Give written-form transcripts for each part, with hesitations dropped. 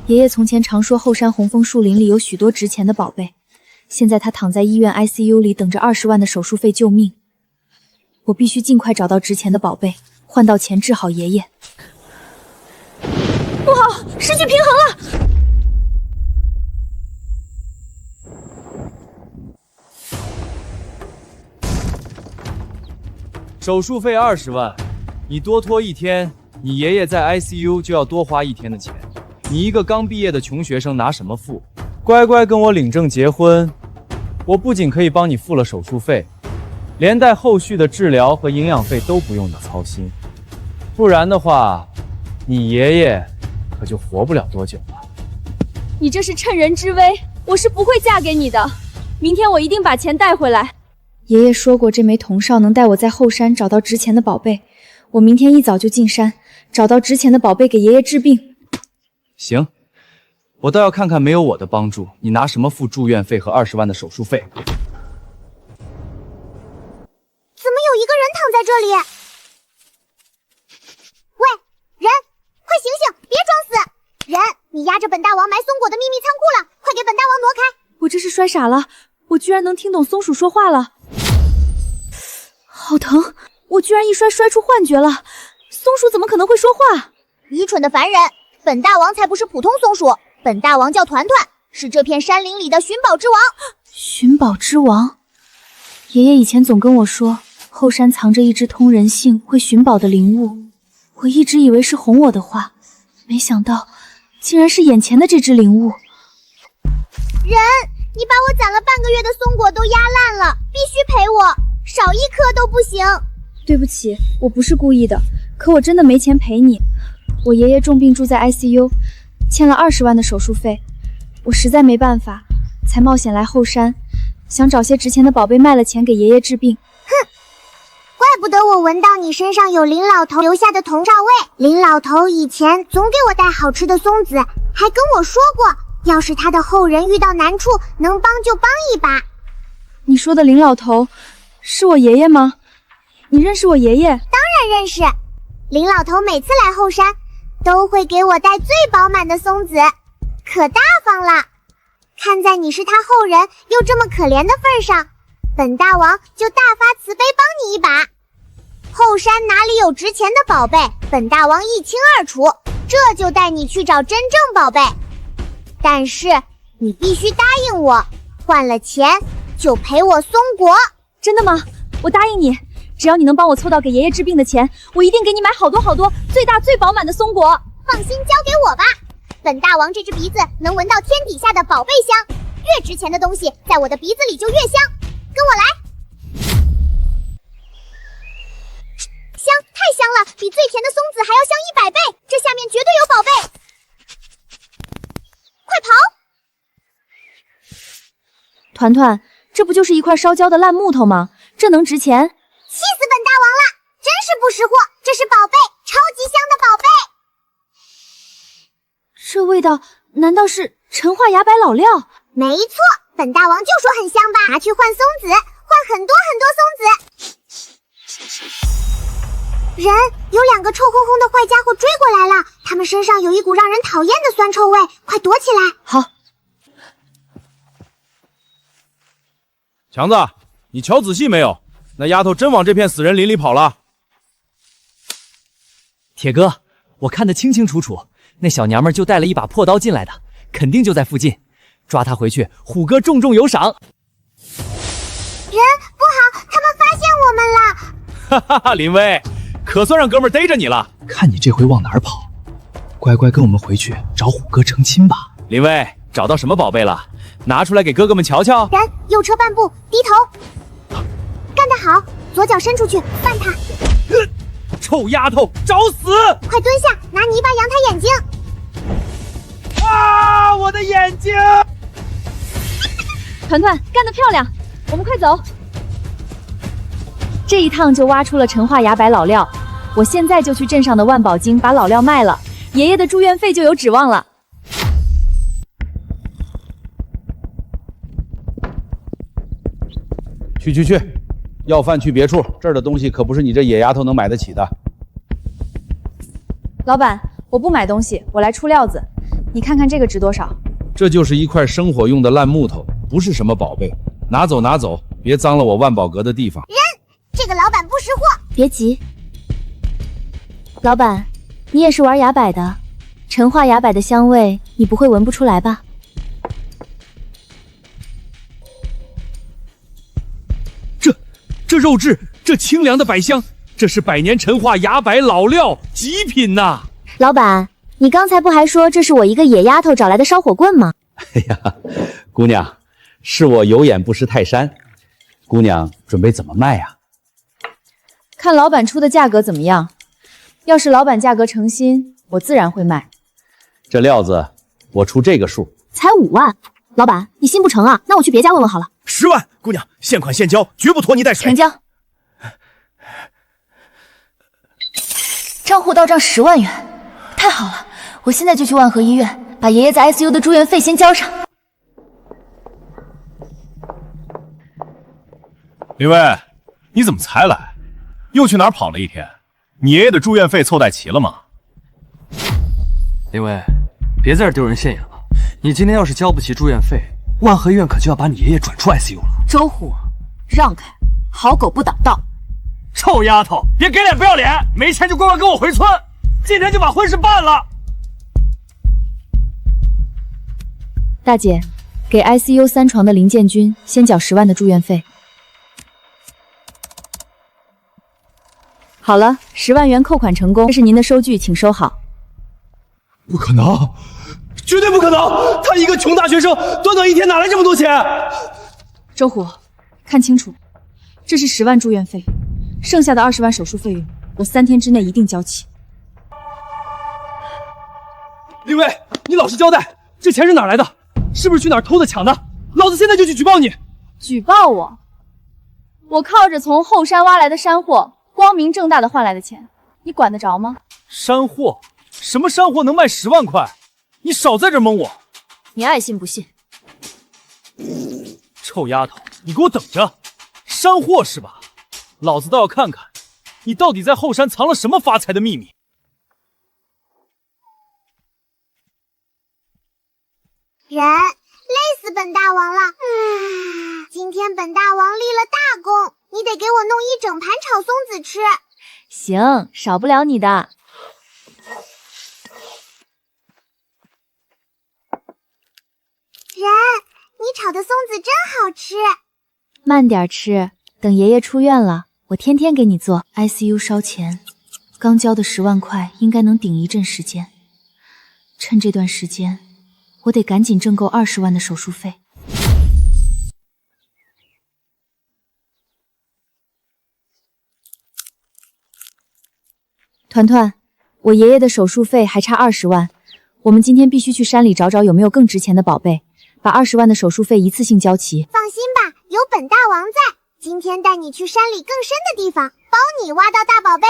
爷爷从前常说后山红枫树林里有许多值钱的宝贝，现在他躺在医院 ICU 里等着20万的手术费救命。我必须尽快找到值钱的宝贝，换到钱治好爷爷。不好，失去平衡了！手术费20万，你多拖1天，你爷爷在 ICU 就要多花1天的钱。你一个刚毕业的穷学生拿什么付？乖乖跟我领证结婚，我不仅可以帮你付了手术费，连带后续的治疗和营养费都不用你操心。不然的话，你爷爷可就活不了多久了。你这是趁人之危，我是不会嫁给你的。明天我一定把钱带回来。爷爷说过，这枚铜哨能带我在后山找到值钱的宝贝。我明天一早就进山，找到值钱的宝贝给爷爷治病。行，我倒要看看没有我的帮助，你拿什么付住院费和20万的手术费？怎么有一个人躺在这里？喂，人，快醒醒，别装死！人，你压着本大王埋松果的秘密仓库了，快给本大王挪开！我这是摔傻了，我居然能听懂松鼠说话了，好疼！我居然一摔出幻觉了，松鼠怎么可能会说话？愚蠢的凡人！本大王才不是普通松鼠，本大王叫团团，是这片山林里的寻宝之王。寻宝之王？爷爷以前总跟我说，后山藏着一只通人性、会寻宝的灵物，我一直以为是哄我的话，没想到竟然是眼前的这只灵物。人，你把我攒了半个月的松果都压烂了，必须赔我，少一颗都不行。对不起，我不是故意的，可我真的没钱赔你。我爷爷重病住在 ICU， 欠了20万的手术费，我实在没办法，才冒险来后山，想找些值钱的宝贝卖了钱给爷爷治病。哼，怪不得我闻到你身上有林老头留下的铜哨味。林老头以前总给我带好吃的松子，还跟我说过，要是他的后人遇到难处，能帮就帮一把。你说的林老头是我爷爷吗？你认识我爷爷？当然认识，林老头每次来后山都会给我带最饱满的松子，可大方了。看在你是他后人又这么可怜的份上，本大王就大发慈悲帮你一把。后山哪里有值钱的宝贝，本大王一清二楚，这就带你去找真正宝贝。但是你必须答应我，换了钱就赔我松果。真的吗？我答应你，只要你能帮我凑到给爷爷治病的钱，我一定给你买好多好多最大最饱满的松果。放心交给我吧，本大王这只鼻子能闻到天底下的宝贝香，越值钱的东西在我的鼻子里就越香。跟我来。香，太香了，比最甜的松子还要香100倍，这下面绝对有宝贝。快跑！团团，这不就是一块烧焦的烂木头吗？这能值钱？气死本大王了，真是不识货，这是宝贝，超级香的宝贝。这味道难道是陈化牙白老料？没错，本大王就说很香吧，拿去换松子，换很多很多松子。人，有2个臭烘烘的坏家伙追过来了，他们身上有一股让人讨厌的酸臭味，快躲起来。好。强子，你瞧仔细没有？那丫头真往这片死人林里跑了。铁哥，我看得清清楚楚，那小娘们就带了一把破刀进来的，肯定就在附近。抓她回去，虎哥重重有赏。人，不好，他们发现我们了。哈哈哈，林威，可算让哥们逮着你了。看你这回往哪儿跑，乖乖跟我们回去找虎哥成亲吧。林威，找到什么宝贝了？拿出来给哥哥们瞧瞧。人，右撤半步，低头。干得好，左脚伸出去，绊他。臭丫头，找死！快蹲下，拿泥巴扬他眼睛。啊，我的眼睛！团团干得漂亮，我们快走。这一趟就挖出了陈化牙白老料，我现在就去镇上的万宝金把老料卖了，爷爷的住院费就有指望了。去，要饭去别处，这儿的东西可不是你这野丫头能买得起的。老板，我不买东西，我来出料子。你看看这个值多少？这就是一块生火用的烂木头，不是什么宝贝。拿走拿走，别脏了我万宝阁的地方。这个老板不识货。别急，老板，你也是玩崖柏的，陈化崖柏的香味你不会闻不出来吧？这肉质，这清凉的柏香，这是百年陈化崖柏老料，极品呐！老板，你刚才不还说这是我一个野丫头找来的烧火棍吗？哎呀，姑娘，是我有眼不识泰山。姑娘准备怎么卖呀？看老板出的价格怎么样？要是老板价格诚心，我自然会卖。这料子我出这个数，才5万，老板你心不诚啊？那我去别家问问好了。10万，姑娘，现款现交，绝不拖泥带水。成交。账户到账10万元，太好了！我现在就去万和医院，把爷爷在 ICU 的住院费先交上。林威，你怎么才来？又去哪儿跑了一天？你爷爷的住院费凑带齐了吗？林威，别在这丢人现眼了。你今天要是交不起住院费，万和医院可就要把你爷爷转出 ICU 了。周虎，让开！好狗不挡道。臭丫头，别给脸不要脸！没钱就乖乖跟我回村，今天就把婚事办了。大姐，给 ICU 3床的林建军先缴10万的住院费。好了，10万元扣款成功，这是您的收据，请收好。不可能，绝对不可能！他一个穷大学生，短短1天哪来这么多钱？周虎，看清楚，这是10万住院费，剩下的20万手术费用，我3天之内一定交齐。林威，你老实交代，这钱是哪来的？是不是去哪儿偷的抢的？老子现在就去举报你！举报我？我靠着从后山挖来的山货，光明正大的换来的钱，你管得着吗？山货？什么山货能卖10万块？你少在这蒙我！你爱信不信。臭丫头，你给我等着！山货是吧？老子倒要看看，你到底在后山藏了什么发财的秘密！人，累死本大王了！今天本大王立了大功，你得给我弄1整盘炒松子吃。行，少不了你的。人，你炒的松子真好吃。慢点吃，等爷爷出院了，我天天给你做。ICU 烧钱，刚交的10万块应该能顶一阵时间。趁这段时间，我得赶紧挣够20万的手术费。团团，我爷爷的手术费还差20万，我们今天必须去山里找找有没有更值钱的宝贝，把20万的手术费一次性交齐。放心吧，有本大王在，今天带你去山里更深的地方，包你挖到大宝贝。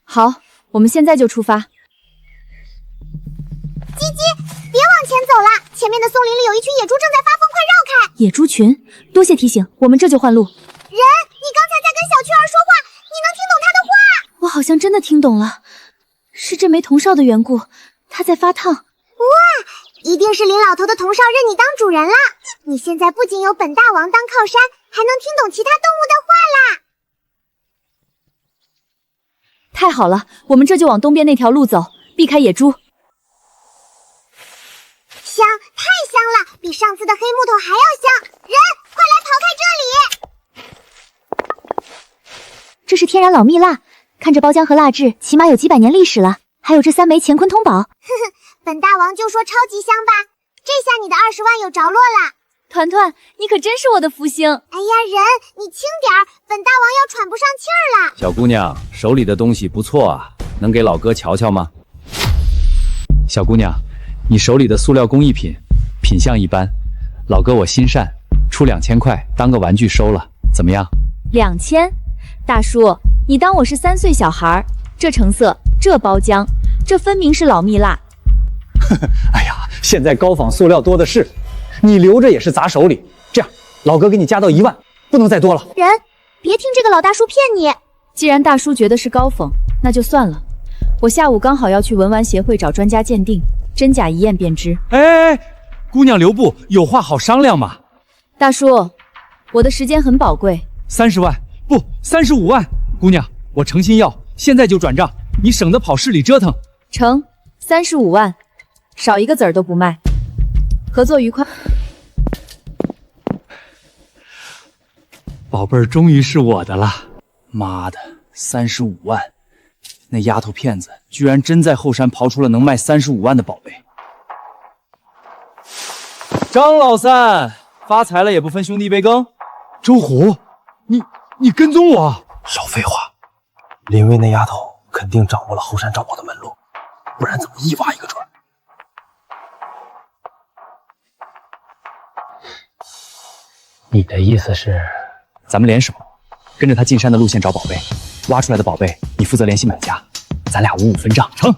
好，我们现在就出发。鸡鸡，别往前走了，前面的松林里有一群野猪正在发疯，快绕开！野猪群，多谢提醒，我们这就换路。人，你刚才在跟小雀儿说话，你能听懂她的话？我好像真的听懂了，是这枚铜哨的缘故，它在发烫。哇，一定是林老头的铜哨认你当主人了。你现在不仅有本大王当靠山，还能听懂其他动物的话啦。太好了，我们这就往东边那条路走，避开野猪。香，太香了，比上次的黑木头还要香。人，快来刨开这里！这是天然老蜜蜡，看这包浆和蜡质，起码有几百年历史了。还有这3枚乾坤通宝，本大王就说超级香吧，这下你的20万有着落啦。团团，你可真是我的福星。哎呀，人，你轻点儿，本大王要喘不上气儿了。小姑娘手里的东西不错啊，能给老哥瞧瞧吗？小姑娘，你手里的塑料工艺品，品相一般，老哥我心善，出2000块当个玩具收了，怎么样？2000？大叔，你当我是3岁小孩？这成色，这包浆，这分明是老蜜蜡。哎呀，现在高仿塑料多的是，你留着也是砸手里。这样，老哥给你加到1万，不能再多了。人，别听这个老大叔骗你。既然大叔觉得是高仿，那就算了。我下午刚好要去文玩协会找专家鉴定，真假一验便知。哎，姑娘留步，有话好商量嘛。大叔，我的时间很宝贵，30万不35万，姑娘，我诚心要，现在就转账，你省得跑市里折腾。成，35万，少一个子儿都不卖。合作愉快。宝贝儿，终于是我的了。妈的，35万！那丫头片子居然真在后山刨出了能卖35万的宝贝。张老三，发财了也不分兄弟杯羹。周虎，你跟踪我？少废话，林薇那丫头肯定掌握了后山找我的门路，不然怎么一挖一个准？你的意思是？咱们联手，跟着他进山的路线找宝贝，挖出来的宝贝你负责联系买家，咱俩55分账。成，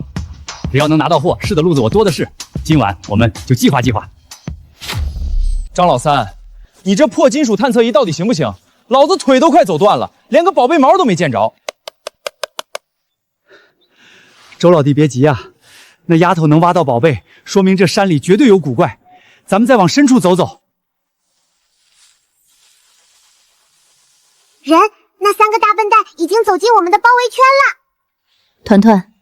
只要能拿到货，是的路子我多的是。今晚我们就计划计划。张老三，你这破金属探测仪到底行不行？老子腿都快走断了，连个宝贝毛都没见着。周老弟别急啊，那丫头能挖到宝贝，说明这山里绝对有古怪。咱们再往深处走走。人，那3个大笨蛋已经走进我们的包围圈了。团团，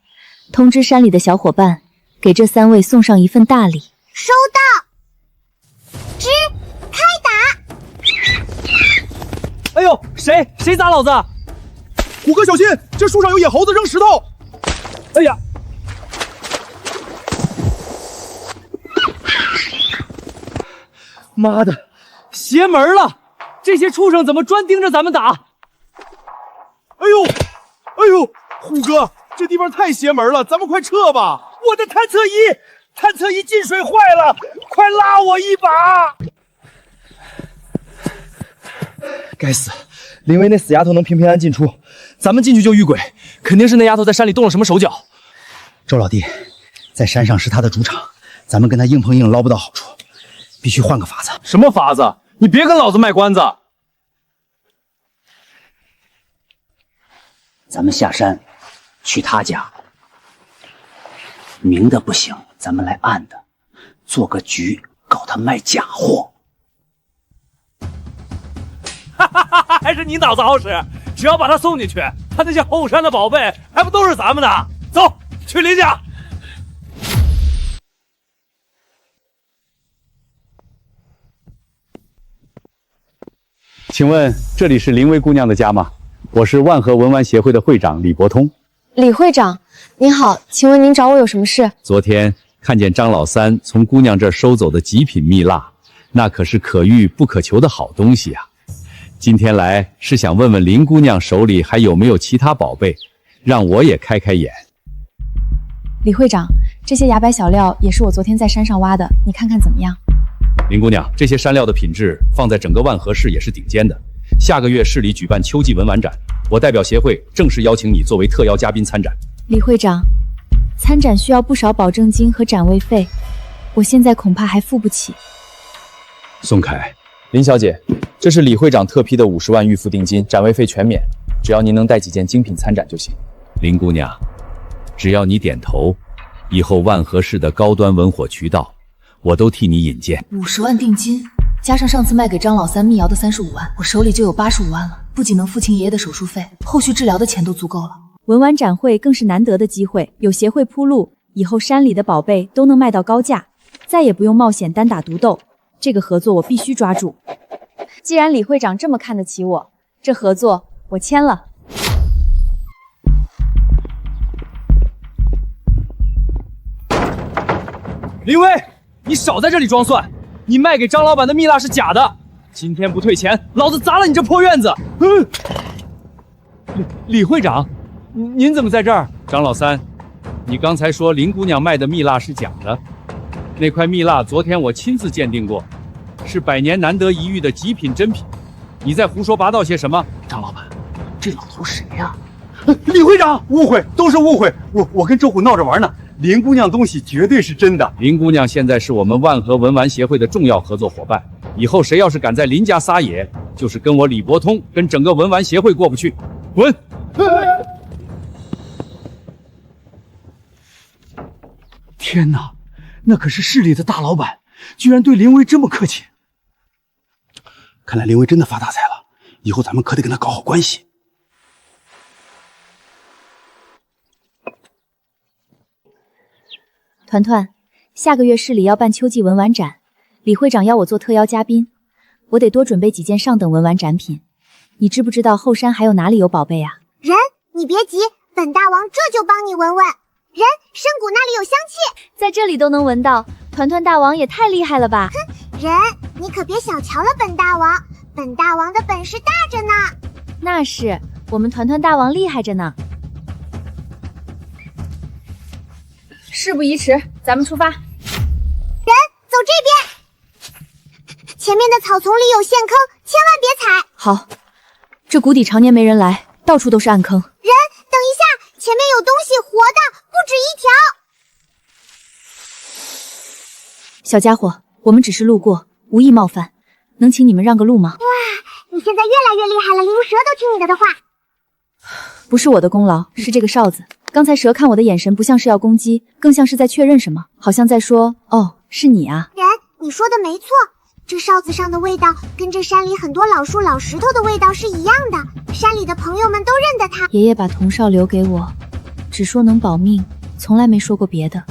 通知山里的小伙伴，给这3位送上一份大礼。收到。吱，开打！哎呦，谁砸老子？虎哥小心，这树上有野猴子扔石头。哎呀！妈的，邪门了！这些畜生怎么专盯着咱们打？哎呦，虎哥，这地方太邪门了，咱们快撤吧！我的探测仪进水坏了，快拉我一把！该死，林薇那死丫头能平平安安进出，咱们进去就遇鬼，肯定是那丫头在山里动了什么手脚。周老弟，在山上是他的主场，咱们跟他硬碰硬捞不到好处，必须换个法子。什么法子？你别跟老子卖关子！咱们下山去他家，明的不行，咱们来暗的，做个局，搞他卖假货。还是你脑子好使，只要把他送进去，他那些后山的宝贝还不都是咱们的？走，去林家。请问这里是林薇姑娘的家吗？我是万和文玩协会的会长李伯通。李会长，您好，请问您找我有什么事？昨天看见张老三从姑娘这儿收走的极品蜜蜡，那可是可遇不可求的好东西啊。今天来是想问问林姑娘手里还有没有其他宝贝，让我也开开眼。李会长，这些崖白小料也是我昨天在山上挖的，你看看怎么样？林姑娘，这些山料的品质放在整个万和市也是顶尖的。下个月市里举办秋季文玩展，我代表协会正式邀请你作为特邀嘉宾参展。李会长，参展需要不少保证金和展位费，我现在恐怕还付不起。宋凯，林小姐，这是李会长特批的50万预付定金，展位费全免，只要您能带几件精品参展就行。林姑娘，只要你点头，以后万和市的高端文火渠道，我都替你引荐。50万定金，加上上次卖给张老三密瑶的35万，我手里就有85万了。不仅能付清爷爷的手术费，后续治疗的钱都足够了。文玩展会更是难得的机会，有协会铺路，以后山里的宝贝都能卖到高价，再也不用冒险单打独斗。这个合作我必须抓住。既然李会长这么看得起我，这合作我签了。林薇，你少在这里装蒜！你卖给张老板的蜜蜡是假的，今天不退钱，老子砸了你这破院子！李会长，您怎么在这儿？张老三，你刚才说林姑娘卖的蜜蜡是假的，那块蜜蜡昨天我亲自鉴定过，是100年难得一遇的极品真品。你在胡说八道些什么？张老板，这老头谁呀？李会长，误会，都是误会。我跟周虎闹着玩呢。林姑娘东西绝对是真的。林姑娘现在是我们万和文玩协会的重要合作伙伴，以后谁要是敢在林家撒野，就是跟我李伯通跟整个文玩协会过不去。滚！天哪，那可是市里的大老板，居然对林薇这么客气。看来林薇真的发大财了，以后咱们可得跟他搞好关系。团团，下个月市里要办秋季文玩展，李会长要我做特邀嘉宾，我得多准备几件上等文玩展品。你知不知道后山还有哪里有宝贝啊？人，你别急，本大王这就帮你闻闻。人，深谷那里有香气，在这里都能闻到，团团大王也太厉害了吧！哼，人，你可别小瞧了本大王，本大王的本事大着呢。那是，我们团团大王厉害着呢。事不宜迟，咱们出发。人，走这边。前面的草丛里有陷坑，千万别踩。好，这谷底常年没人来，到处都是暗坑。人，等一下，前面有东西活的，不止一条。小家伙，我们只是路过，无意冒犯，能请你们让个路吗？哇，你现在越来越厉害了，灵蛇都听你的话。不是我的功劳，是这个哨子。刚才蛇看我的眼神不像是要攻击，更像是在确认什么，好像在说：“哦，是你啊。”人，你说的没错，这哨子上的味道跟这山里很多老树老石头的味道是一样的，山里的朋友们都认得它。爷爷把铜哨留给我，只说能保命，从来没说过别的。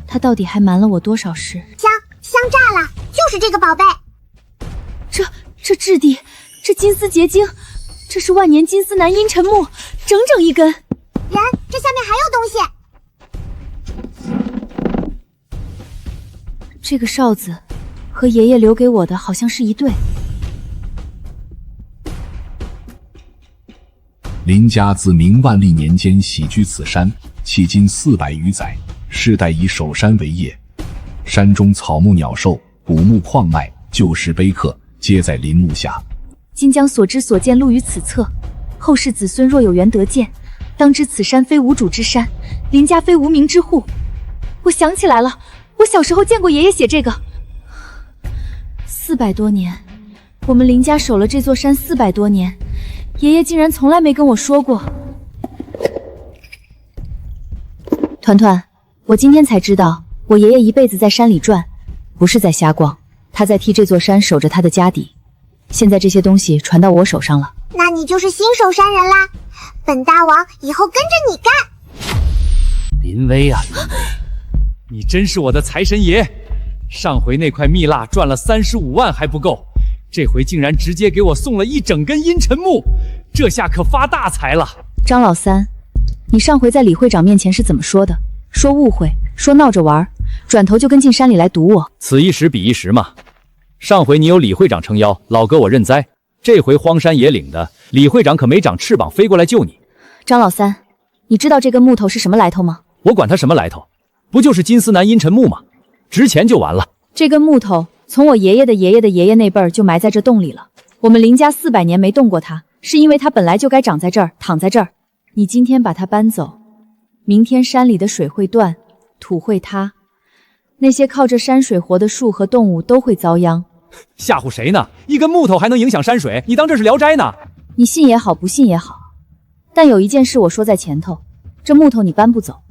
他到底还瞒了我多少事？香炸了，就是这个宝贝。这质地，这金丝结晶，这是万年金丝楠阴沉木，整整一根。人，这下面还有东西。这个哨子和爷爷留给我的好像是一对。林家自明万历年间徙居此山，迄今400余载，世代以守山为业。山中草木鸟兽、古木矿脉、旧石碑刻，皆在林木下。今将所知所见录于此册，后世子孙若有缘得见，当知此山非无主之山，林家非无名之户。我想起来了，我小时候见过爷爷写这个。400多年，我们林家守了这座山400多年，爷爷竟然从来没跟我说过。团团，我今天才知道，我爷爷一辈子在山里转，不是在瞎逛，他在替这座山守着他的家底。现在这些东西传到我手上了，那你就是新守山人啦！本大王以后跟着你干。林薇啊，林薇，你真是我的财神爷！上回那块蜜蜡赚了35万还不够，这回竟然直接给我送了一整根阴沉木，这下可发大财了。张老三，你上回在李会长面前是怎么说的？说误会，说闹着玩，转头就跟进山里来堵我。此一时彼一时嘛。上回你有李会长撑腰，老哥我认栽。这回荒山野岭的，李会长可没长翅膀飞过来救你。张老三，你知道这根木头是什么来头吗？我管它什么来头，不就是金丝楠阴沉木吗？值钱就完了。这根木头从我爷爷的爷爷的爷爷那辈儿就埋在这洞里了，我们林家400年没动过它，是因为它本来就该长在这儿，躺在这儿。你今天把它搬走，明天山里的水会断，土会塌，那些靠着山水活的树和动物都会遭殃。吓唬谁呢？一根木头还能影响山水？你当这是聊斋呢？你信也好，不信也好，但有一件事我说在前头，这木头你搬不走。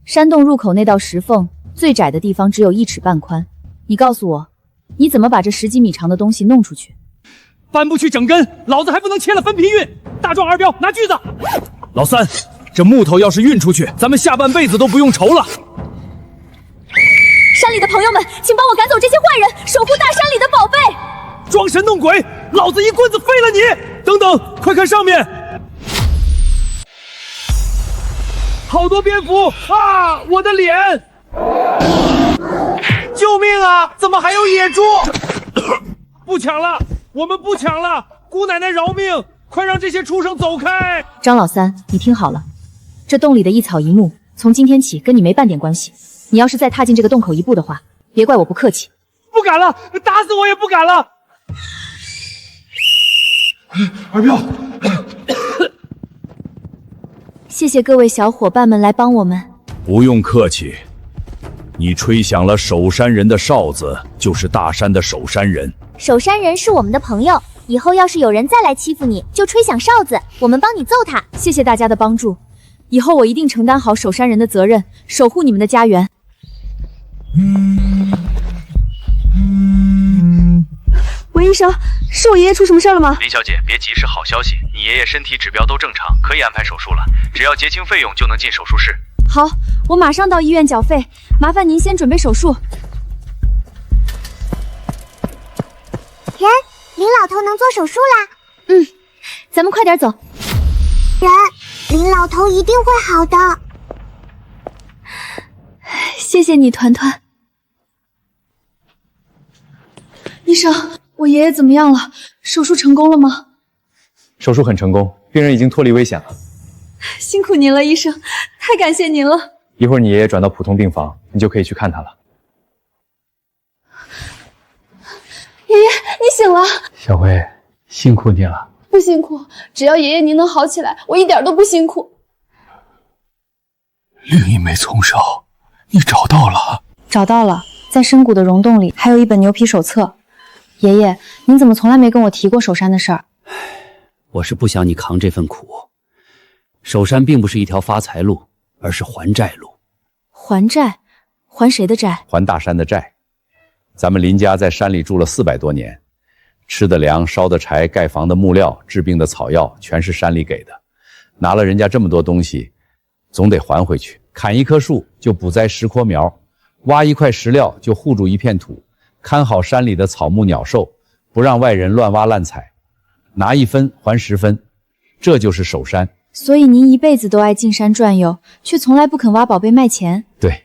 山洞入口那道石缝最窄的地方只有1尺半宽，你告诉我，你怎么把这10几米长的东西弄出去？搬不去整根，老子还不能切了分批运。大壮二彪，拿锯子。老三，这木头要是运出去，咱们下半辈子都不用愁了。山里的朋友们，请帮我赶走这些坏人，守护大山里的宝贝。装神弄鬼，老子一棍子废了你！等等，快看上面，好多蝙蝠啊！我的脸！救命啊！怎么还有野猪？不抢了，我们不抢了！姑奶奶饶命！快让这些畜生走开！张老三，你听好了，这洞里的一草一木，从今天起跟你没半点关系。你要是再踏进这个洞口一步的话，别怪我不客气。不敢了，打死我也不敢了。二彪，谢谢各位小伙伴们来帮我们。不用客气，你吹响了守山人的哨子，就是大山的守山人。守山人是我们的朋友，以后要是有人再来欺负你，就吹响哨子，我们帮你揍他。谢谢大家的帮助，以后我一定承担好守山人的责任，守护你们的家园。喂，医生，是我爷爷出什么事了吗？林小姐，别急，是好消息，你爷爷身体指标都正常，可以安排手术了，只要结清费用就能进手术室。好，我马上到医院缴费，麻烦您先准备手术。人，林老头能做手术啦。咱们快点走。人，林老头一定会好的。谢谢你，团团。医生，我爷爷怎么样了？手术成功了吗？手术很成功，病人已经脱离危险了。辛苦您了，医生，太感谢您了。一会儿你爷爷转到普通病房，你就可以去看他了。爷爷，你醒了。小薇，辛苦你了。不辛苦，只要爷爷您能好起来，我一点都不辛苦。另一枚葱烧，你找到了？找到了，在深谷的溶洞里还有一本牛皮手册。爷爷，您怎么从来没跟我提过守山的事儿？我是不想你扛这份苦。守山并不是一条发财路，而是还债路。还债？还谁的债？还大山的债。咱们林家在山里住了400多年，吃的粮、烧的柴、盖房的木料、治病的草药，全是山里给的。拿了人家这么多东西，总得还回去。砍一棵树就补栽10棵苗，挖一块石料就护住一片土，看好山里的草木鸟兽，不让外人乱挖滥采，拿1分还10分，这就是守山。所以您一辈子都爱进山转悠，却从来不肯挖宝贝卖钱。对，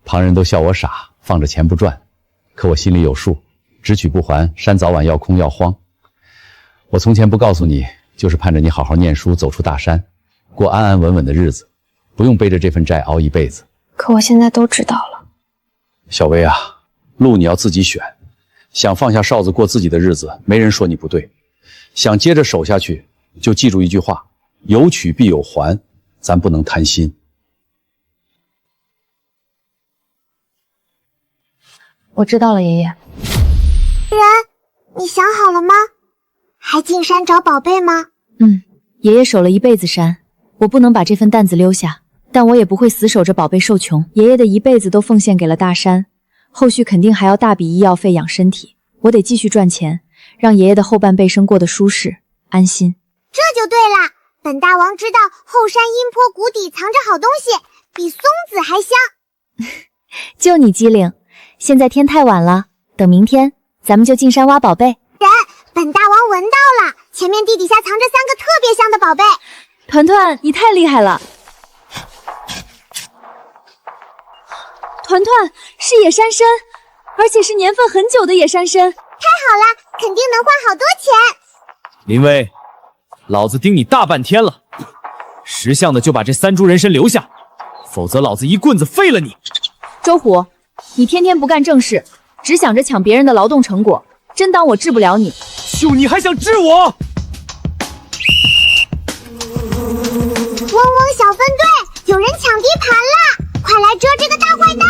旁人都笑我傻，放着钱不赚，可我心里有数，只取不还，山早晚要空要荒。我从前不告诉你，就是盼着你好好念书，走出大山，过安安稳稳的日子，不用背着这份债熬一辈子。可我现在都知道了。小薇啊，路你要自己选，想放下哨子过自己的日子，没人说你不对；想接着守下去，就记住一句话，有取必有还，咱不能贪心。我知道了，爷爷。人，你想好了吗？还进山找宝贝吗？爷爷守了一辈子山，我不能把这份担子溜下，但我也不会死守着宝贝受穷。爷爷的一辈子都奉献给了大山，后续肯定还要大笔医药费养身体，我得继续赚钱，让爷爷的后半辈生过得舒适安心。这就对了，本大王知道后山阴坡谷底藏着好东西，比松子还香。就你机灵，现在天太晚了，等明天咱们就进山挖宝贝。人，本大王闻到了，前面地底下藏着3个特别香的宝贝。团团，你太厉害了！团团是野山参，而且是年份很久的野山参。太好了，肯定能换好多钱。林威，老子盯你大半天了，识相的就把这3株人参留下，否则老子一棍子废了你！周虎，你天天不干正事，只想着抢别人的劳动成果，真当我治不了你？就你还想治我？嗡嗡小分队，有人抢地盘了，快来蛰这个大坏蛋！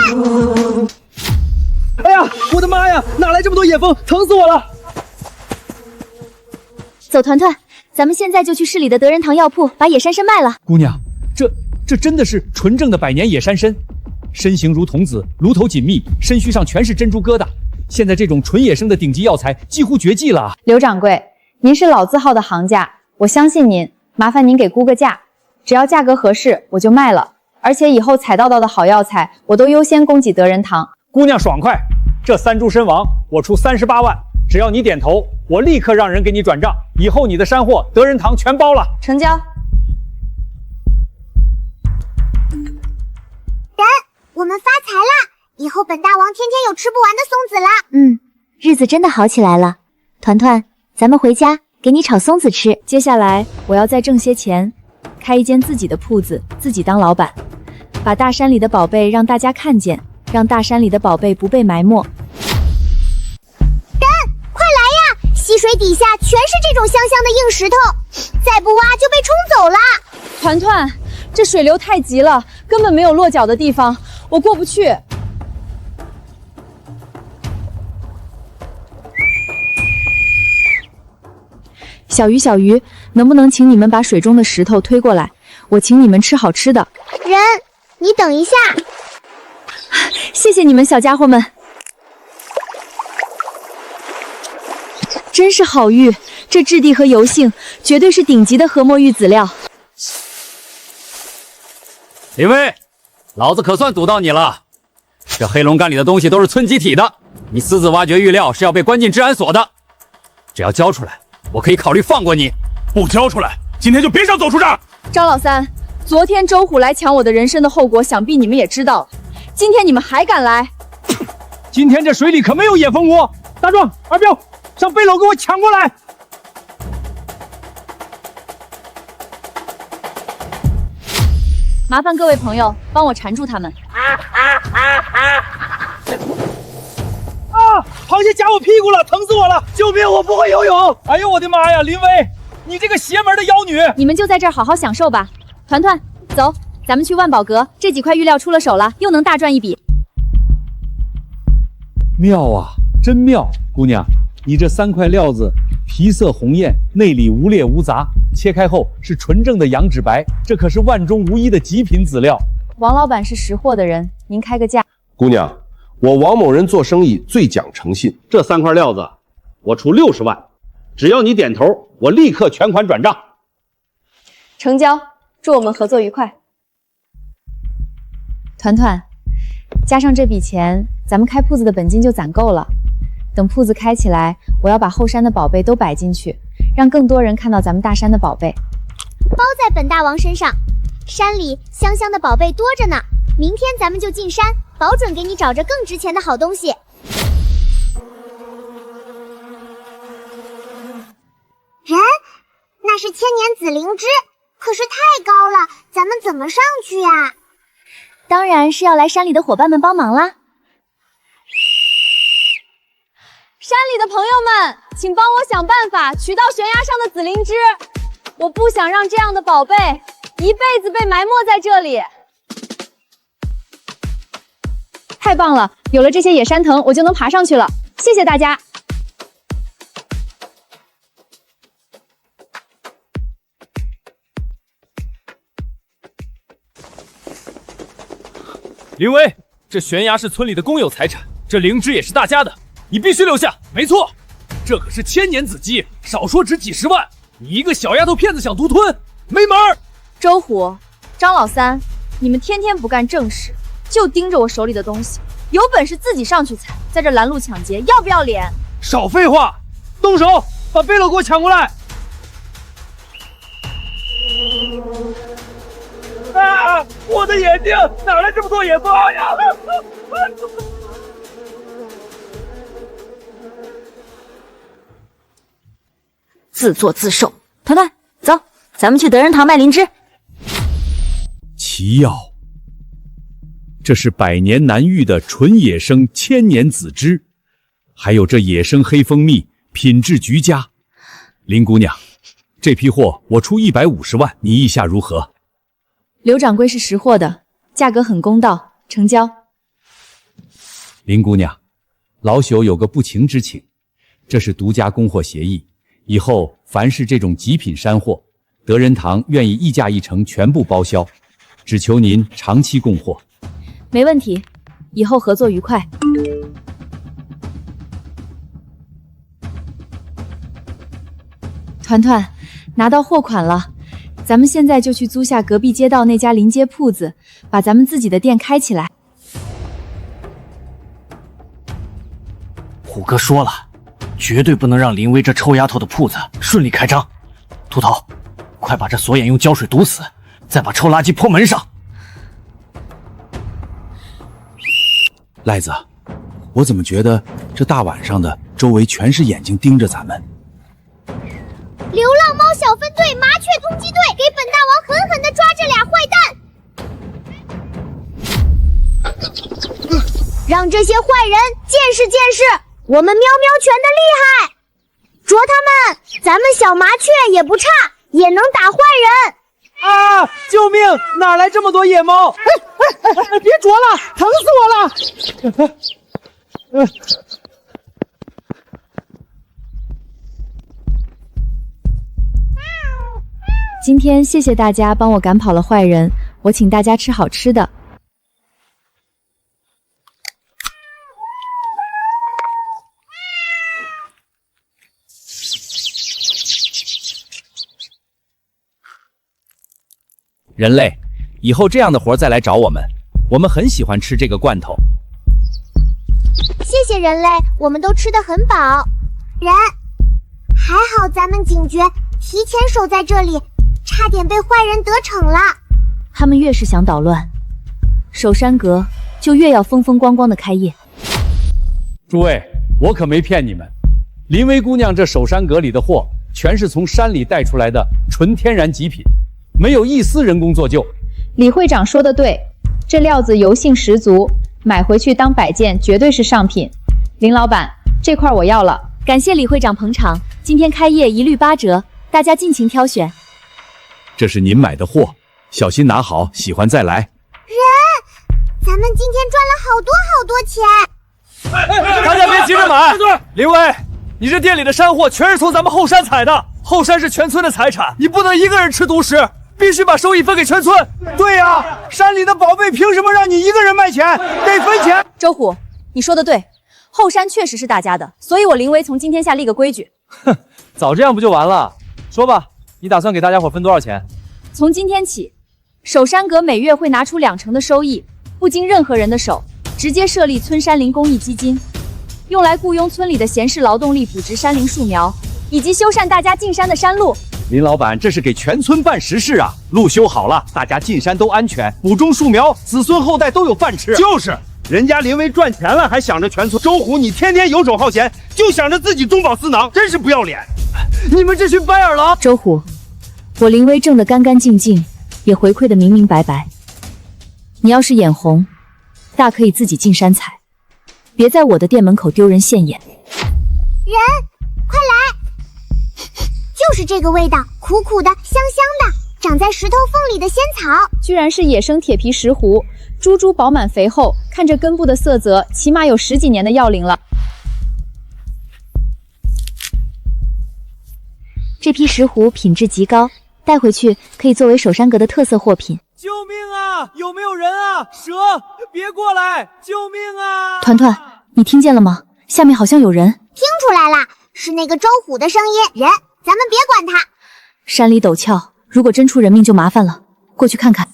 哎呀，我的妈呀，哪来这么多野蜂，疼死我了！走，团团，咱们现在就去市里的德仁堂药铺把野山参卖了。姑娘，这真的是纯正的100年野山参，身形如童子，颅头紧密，身须上全是珍珠疙瘩。现在这种纯野生的顶级药材几乎绝迹了。刘掌柜，您是老字号的行家，我相信您，麻烦您给估个价，只要价格合适，我就卖了。而且以后采到的好药材，我都优先供给德仁堂。姑娘爽快，这3株参王我出38万，只要你点头，我立刻让人给你转账，以后你的山货德仁堂全包了。成交。人，我们发财了，以后本大王天天有吃不完的松子了。日子真的好起来了。团团，咱们回家给你炒松子吃。接下来我要再挣些钱，开一间自己的铺子，自己当老板，把大山里的宝贝让大家看见，让大山里的宝贝不被埋没。人，快来呀！溪水底下全是这种香香的硬石头，再不挖就被冲走了。团团，这水流太急了，根本没有落脚的地方，我过不去。小鱼，小鱼，能不能请你们把水中的石头推过来？我请你们吃好吃的。人，你等一下。谢谢你们小家伙们，真是好玉，这质地和油性绝对是顶级的和墨玉籽料。林威，老子可算堵到你了！这黑龙干里的东西都是村集体的，你私自挖掘玉料是要被关进治安所的。只要交出来，我可以考虑放过你。不交出来，今天就别想走出这儿！张老三，昨天周虎来抢我的人参的后果，想必你们也知道了。今天你们还敢来？今天这水里可没有野蜂窝！大壮、二彪，上背篓给我抢过来！麻烦各位朋友帮我缠住他们。啊！螃蟹夹我屁股了，疼死我了！救命！我不会游泳！哎呦我的妈呀！林威，你这个邪门的妖女！你们就在这儿好好享受吧。团团，走，咱们去万宝阁，这几块玉料出了手了，又能大赚一笔。妙啊，真妙！姑娘，你这3块料子，皮色红艳，内里无裂无杂，切开后是纯正的羊脂白，这可是万中无一的极品籽料。王老板是识货的人，您开个价。姑娘，我王某人做生意最讲诚信，这3块料子我出60万，只要你点头，我立刻全款转账。成交，祝我们合作愉快。团团，加上这笔钱，咱们开铺子的本金就攒够了。等铺子开起来，我要把后山的宝贝都摆进去，让更多人看到咱们大山的宝贝。包在本大王身上，山里香香的宝贝多着呢。明天咱们就进山，保准给你找着更值钱的好东西。人，那是千年紫灵芝，可是太高了，咱们怎么上去呀？当然是要来山里的伙伴们帮忙啦。山里的朋友们，请帮我想办法取到悬崖上的紫灵芝，我不想让这样的宝贝一辈子被埋没在这里。太棒了，有了这些野山藤，我就能爬上去了。谢谢大家。林威，这悬崖是村里的公有财产，这灵芝也是大家的，你必须留下。没错，这可是千年紫姬，少说值几十万，你一个小丫头片子想独吞，没门儿！周虎、张老三，你们天天不干正事，就盯着我手里的东西，有本事自己上去采，在这拦路抢劫，要不要脸？少废话，动手，把背篓给我抢过来！啊！我的眼睛，哪来这么多野蜂呀？自作自受。团团，走，咱们去德仁堂卖灵芝。奇药，这是百年难遇的纯野生千年紫芝，还有这野生黑蜂蜜，品质绝佳。林姑娘，这批货我出150万，你意下如何？刘掌柜是识货的，价格很公道，成交。林姑娘，老朽有个不情之请，这是独家供货协议，以后凡是这种极品山货，德仁堂愿意议价1成全部包销，只求您长期供货。没问题，以后合作愉快。团团，拿到货款了。咱们现在就去租下隔壁街道那家临街铺子，把咱们自己的店开起来。虎哥说了，绝对不能让林薇这臭丫头的铺子顺利开张。秃头，快把这锁眼用胶水堵死，再把臭垃圾泼门上。赖子，我怎么觉得这大晚上的，周围全是眼睛盯着咱们？流浪猫小分队、麻雀突击队，给本大王狠狠地抓这俩坏蛋！让这些坏人见识见识我们喵喵拳的厉害！捉他们，咱们小麻雀也不差，也能打坏人！啊！救命！哪来这么多野猫？别啄了，疼死我了！今天谢谢大家帮我赶跑了坏人，我请大家吃好吃的。人类，以后这样的活再来找我们，我们很喜欢吃这个罐头。谢谢人类，我们都吃得很饱。人，还好咱们警觉，提前守在这里，差点被坏人得逞了。他们越是想捣乱，守山阁就越要风风光光的开业。诸位，我可没骗你们，林薇姑娘这守山阁里的货，全是从山里带出来的纯天然极品，没有一丝人工做旧。李会长说的对，这料子油性十足，买回去当摆件绝对是上品。林老板，这块我要了。感谢李会长捧场，今天开业一律8折，大家尽情挑选。这是您买的货，小心拿好，喜欢再来。人，咱们今天赚了好多好多钱。大家别急着买。林薇，你这店里的山货全是从咱们后山采的，后山是全村的财产，你不能一个人吃独食，必须把收益分给全村。对呀，山里的宝贝凭什么让你一个人卖钱？得分钱。周虎，你说的对，后山确实是大家的，所以我林薇从今天下立个规矩。哼，早这样不就完了？说吧，你打算给大家伙分多少钱？从今天起，守山阁每月会拿出2成的收益，不经任何人的手，直接设立村山林公益基金，用来雇佣村里的闲适劳动力补植山林树苗，以及修缮大家进山的山路。林老板，这是给全村办实事啊！路修好了，大家进山都安全，补种树苗，子孙后代都有饭吃。就是，人家林薇赚钱了，还想着全村。周虎，你天天游手好闲，就想着自己中饱私囊，真是不要脸！你们这群白眼狼！周虎，我林薇挣得干干净净，也回馈得明明白白。你要是眼红，大可以自己进山采，别在我的店门口丢人现眼。人，快来！就是这个味道，苦苦的，香香的，长在石头缝里的仙草，居然是野生铁皮石斛，株株饱满肥厚，看着根部的色泽，起码有10几年的药龄了。这批石斛品质极高，带回去可以作为守山阁的特色货品。救命啊！有没有人啊？蛇，别过来！救命啊！团团，你听见了吗？下面好像有人。听出来了，是那个周虎的声音。人，咱们别管他。山里陡峭，如果真出人命就麻烦了，过去看看。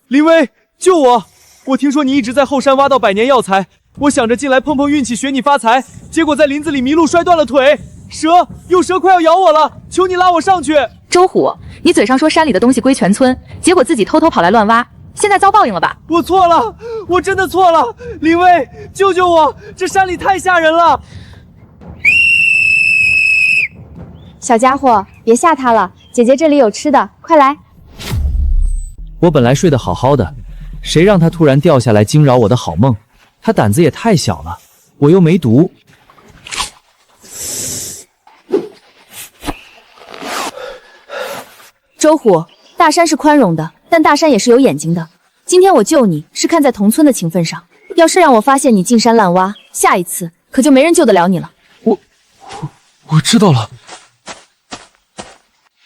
林薇，救我！我听说你一直在后山挖到百年药材，我想着进来碰碰运气，学你发财，结果在林子里迷路摔断了腿。蛇，有蛇快要咬我了，求你拉我上去。周虎，你嘴上说山里的东西归全村，结果自己偷偷跑来乱挖，现在遭报应了吧？我错了，我真的错了。林薇，救救我！这山里太吓人了。小家伙，别吓他了，姐姐这里有吃的，快来。我本来睡得好好的，谁让他突然掉下来惊扰我的好梦？他胆子也太小了，我又没毒。周虎，大山是宽容的，但大山也是有眼睛的。今天我救你是看在同村的情分上，要是让我发现你进山滥挖，下一次可就没人救得了你了。我知道了。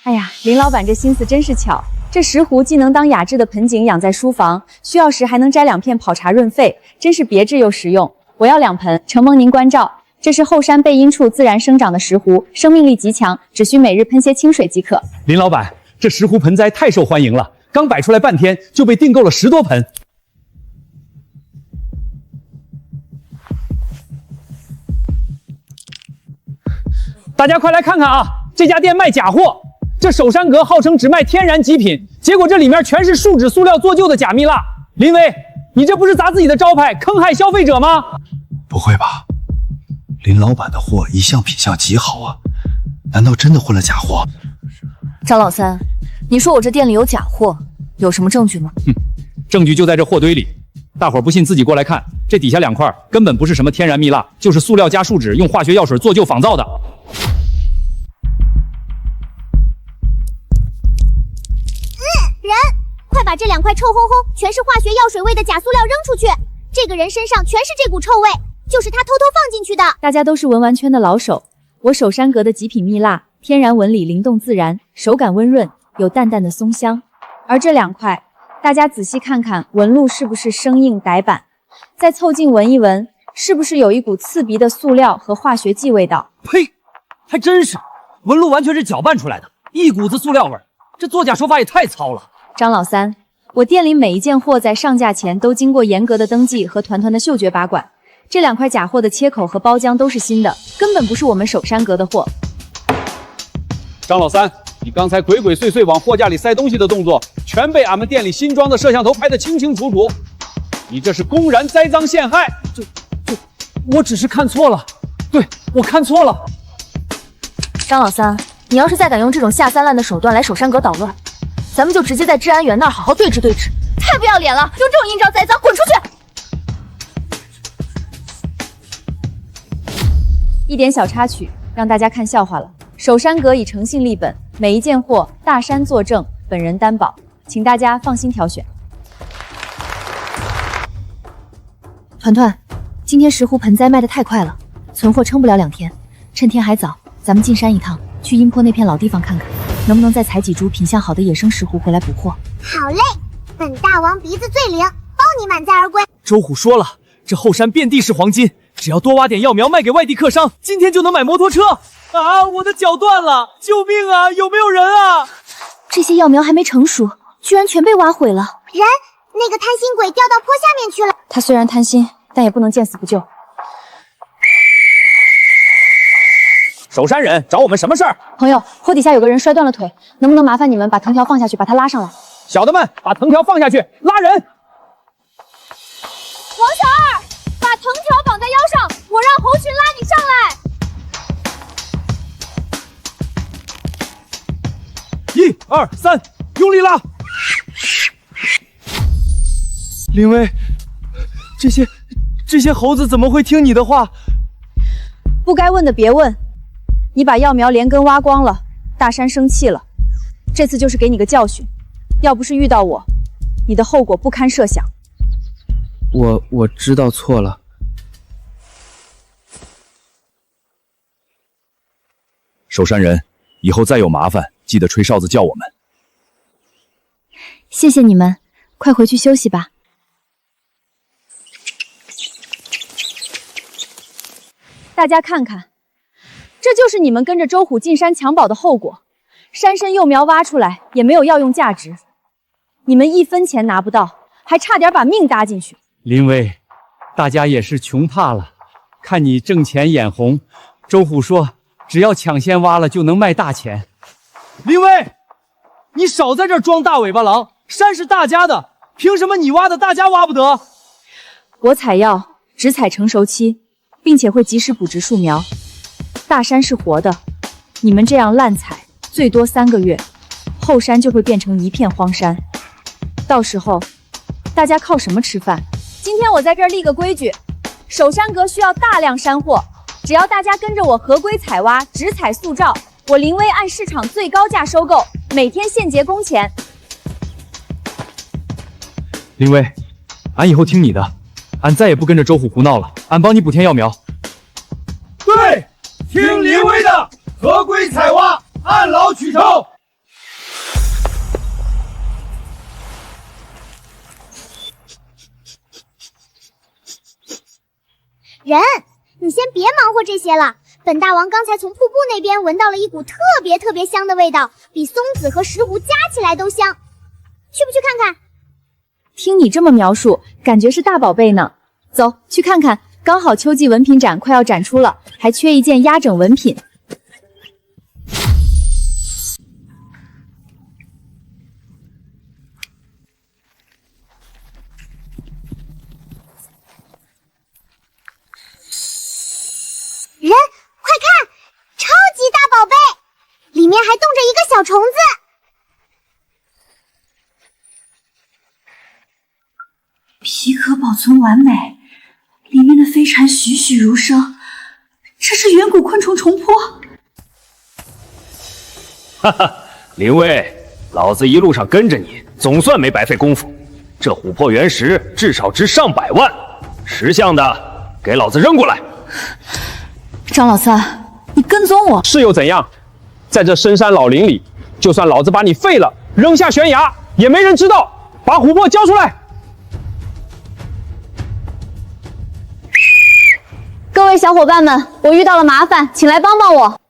哎呀，林老板这心思真是巧，这石斛既能当雅致的盆景养在书房，需要时还能摘2片跑茶润肺，真是别致又实用。我要2盆，承蒙您关照。这是后山背阴处自然生长的石斛，生命力极强，只需每日喷些清水即可。林老板，这石斛盆栽太受欢迎了，刚摆出来半天就被订购了10多盆。大家快来看看啊，这家店卖假货。这守山阁号称只卖天然极品，结果这里面全是树脂塑料做旧的假蜜蜡。林薇，你这不是砸自己的招牌，坑害消费者吗？不会吧，林老板的货一向品相极好啊，难道真的混了假货？张老三，你说我这店里有假货，有什么证据吗？证据就在这货堆里，大伙儿不信自己过来看，这底下2块根本不是什么天然蜜蜡，就是塑料加树脂，用化学药水做旧仿造的。人，快把这2块臭烘烘、全是化学药水味的假塑料扔出去！这个人身上全是这股臭味，就是他偷偷放进去的。大家都是文玩圈的老手，我守山阁的极品蜜蜡，天然纹理灵动自然，手感温润，有淡淡的松香。而这2块，大家仔细看看纹路是不是生硬呆板，再凑近闻一闻，是不是有一股刺鼻的塑料和化学剂味道？呸！还真是，纹路完全是搅拌出来的，一股子塑料味儿。这作假手法也太糙了。张老三，我店里每一件货在上架前都经过严格的登记和团团的嗅觉把关。这2块假货的切口和包浆都是新的，根本不是我们首山阁的货。张老三，你刚才鬼鬼祟祟往货架里塞东西的动作，全被俺们店里新装的摄像头拍得清清楚楚。你这是公然栽赃陷害！我只是看错了，对，我看错了。张老三，你要是再敢用这种下三滥的手段来首山阁捣乱，咱们就直接在治安员那儿好好对质对质。太不要脸了，用这种阴招栽赃，滚出去！一点小插曲，让大家看笑话了。首山阁以诚信立本，每一件货大山作证，本人担保，请大家放心挑选。团团，今天石斛盆栽卖得太快了，存货撑不了2天，趁天还早，咱们进山一趟，去阴坡那片老地方看看，能不能再采几株品相好的野生石斛回来补货。好嘞，本大王鼻子最灵，包你满载而归。周虎说了，这后山遍地是黄金，只要多挖点药苗卖给外地客商，今天就能买摩托车。啊，我的脚断了，救命啊！有没有人啊？这些药苗还没成熟，居然全被挖毁了。人，那个贪心鬼掉到坡下面去了。他虽然贪心，但也不能见死不救。首山人找我们什么事儿？朋友，坡底下有个人摔断了腿，能不能麻烦你们把藤条放下去，把他拉上来？小的们，把藤条放下去，拉人！王小二，把藤条绑在腰上，我让猴群拉你上来。1、2、3，用力拉！林威，这些猴子怎么会听你的话？不该问的别问。你把药苗连根挖光了，大山生气了。这次就是给你个教训，要不是遇到我，你的后果不堪设想。我知道错了。首山人，以后再有麻烦，记得吹哨子叫我们。谢谢你们，快回去休息吧。大家看看，这就是你们跟着周虎进山抢宝的后果。山参幼苗挖出来也没有药用价值，你们1分钱拿不到，还差点把命搭进去。林威，大家也是穷怕了，看你挣钱眼红。周虎说，只要抢先挖了就能卖大钱。林威，你少在这儿装大尾巴狼，山是大家的，凭什么你挖的大家挖不得？我采药只采成熟期，并且会及时补植树苗。大山是活的，你们这样滥采，最多3个月，后山就会变成一片荒山。到时候，大家靠什么吃饭？今天我在这儿立个规矩，首山阁需要大量山货，只要大家跟着我合规采挖，只采速照，我林威按市场最高价收购，每天现结工钱。林威，俺以后听你的，俺再也不跟着周虎胡闹了，俺帮你补填药苗。对，听林威的，合规采挖，按劳取酬。人，你先别忙活这些了。本大王刚才从瀑布那边闻到了一股特别香的味道，比松子和石斛加起来都香。去不去看看？听你这么描述，感觉是大宝贝呢。走，去看看。刚好秋季文品展快要展出了，还缺一件压整文品。人，快看，超级大宝贝，里面还冻着一个小虫子。皮壳保存完美，里面的飞蝉栩栩如生，这是远古昆虫虫坡。哈哈，林威，老子一路上跟着你，总算没白费功夫。这琥珀原石至少值上百万，识相的给老子扔过来！张老三，你跟踪我是又怎样？在这深山老林里，就算老子把你废了，扔下悬崖，也没人知道。把琥珀交出来！各位小伙伴们，我遇到了麻烦，请来帮帮我。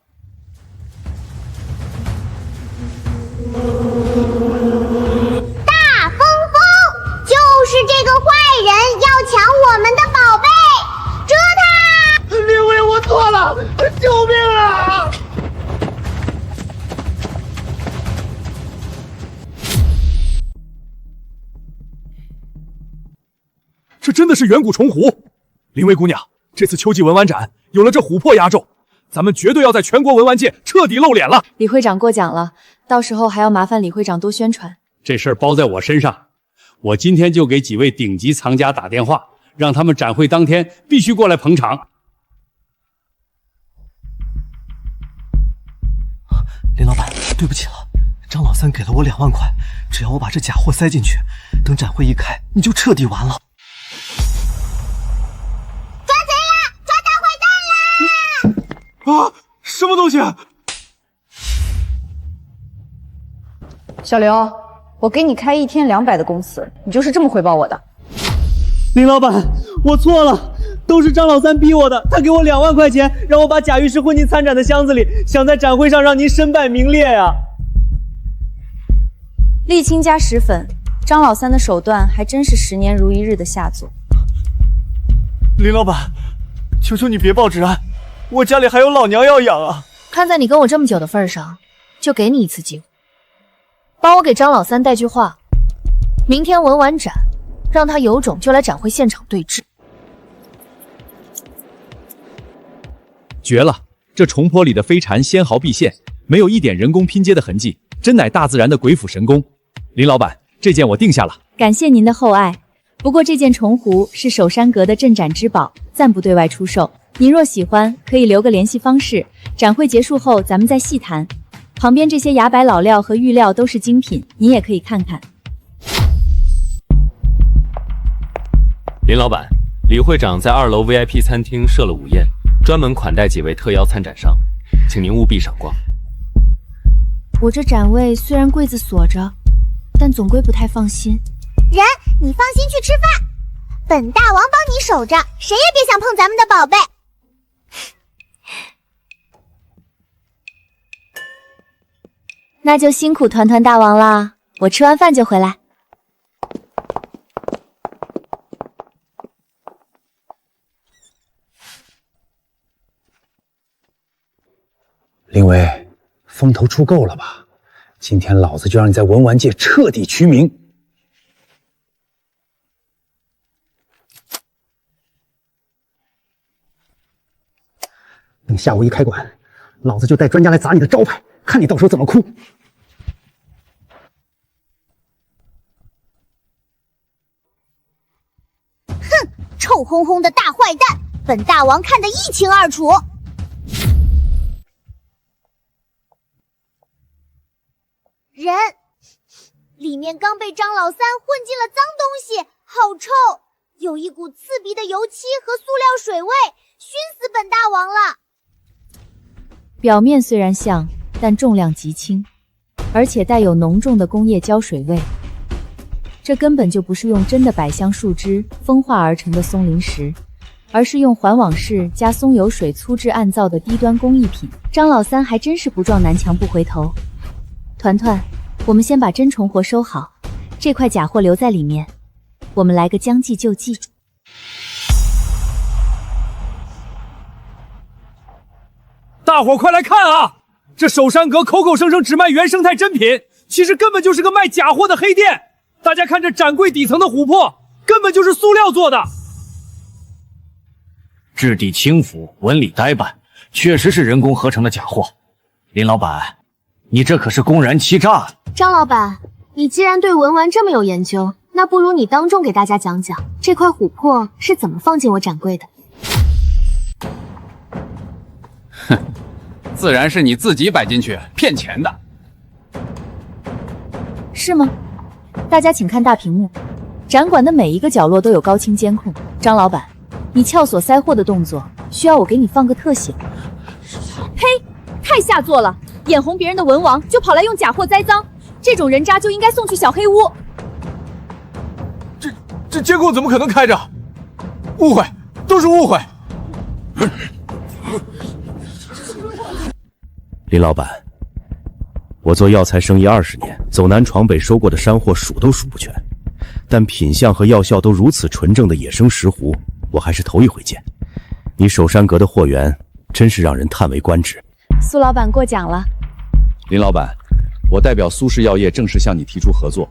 抢我们的宝贝，捉他！林薇，我错了，救命啊！这真的是远古虫狐！林薇姑娘，这次秋季文玩展有了这琥珀压轴，咱们绝对要在全国文玩界彻底露脸了。李会长过奖了，到时候还要麻烦李会长多宣传。这事儿包在我身上，我今天就给几位顶级藏家打电话，让他们展会当天必须过来捧场。林老板，对不起了，张老三给了我2万块，只要我把这假货塞进去，等展会一开，你就彻底完了。抓贼啦！抓大坏蛋啦！啊，什么东西？小刘，我给你开1天200的工资，你就是这么回报我的。林老板，我错了，都是张老三逼我的，他给我2万块钱，让我把假玉石混进参展的箱子里，想在展会上让您身败名裂呀。沥青加石粉，张老三的手段还真是10年如一日的下作。林老板，求求你别报纸案，我家里还有老娘要养啊！看在你跟我这么久的份上，就给你一次机会，帮我给张老三带句话，明天文玩展，让他有种就来展会现场对峙。绝了！这重坡里的飞蝉纤毫毕现，没有一点人工拼接的痕迹，真乃大自然的鬼斧神工。林老板，这件我定下了。感谢您的厚爱，不过这件重壶是首山阁的镇展之宝，暂不对外出售。您若喜欢，可以留个联系方式，展会结束后咱们再细谈。旁边这些崖柏老料和玉料都是精品，您也可以看看。林老板，李会长在2楼 VIP 餐厅设了午宴，专门款待几位特邀参展商，请您务必赏光。我这展位虽然柜子锁着，但总归不太放心。人，你放心去吃饭，本大王帮你守着，谁也别想碰咱们的宝贝。那就辛苦团团大王啦，我吃完饭就回来。林薇，风头出够了吧？今天老子就让你在文玩界彻底除名！等下午一开馆，老子就带专家来砸你的招牌，看你到时候怎么哭！哼，臭烘烘的大坏蛋，本大王看得一清二楚。人，里面刚被张老三混进了脏东西，好臭，有一股刺鼻的油漆和塑料水味，熏死本大王了。表面虽然像，但重量极轻，而且带有浓重的工业胶水味。这根本就不是用真的百香树枝风化而成的松林石，而是用环网式加松油水粗制暗造的低端工艺品。张老三还真是不撞南墙不回头。团团，我们先把真重货收好，这块假货留在里面，我们来个将计就计。大伙快来看啊！这首山阁口口声声只卖原生态真品，其实根本就是个卖假货的黑店。大家看这展柜底层的琥珀，根本就是塑料做的，质地轻浮，纹理呆板，确实是人工合成的假货。林老板，你这可是公然欺诈！张老板，你既然对文玩这么有研究，那不如你当众给大家讲讲这块琥珀是怎么放进我展柜的。哼，自然是你自己摆进去骗钱的。是吗？大家请看大屏幕，展馆的每一个角落都有高清监控。张老板，你撬锁塞货的动作需要我给你放个特写？嘿，太下作了！眼红别人的文王就跑来用假货栽赃，这种人渣就应该送去小黑屋。这监控怎么可能开着？误会，都是误会。林老板，我做药材生意20年，走南闯北收过的山货数都数不全，但品相和药效都如此纯正的野生石斛，我还是头一回见。你首山阁的货源真是让人叹为观止。苏老板过奖了。林老板，我代表苏氏药业正式向你提出合作，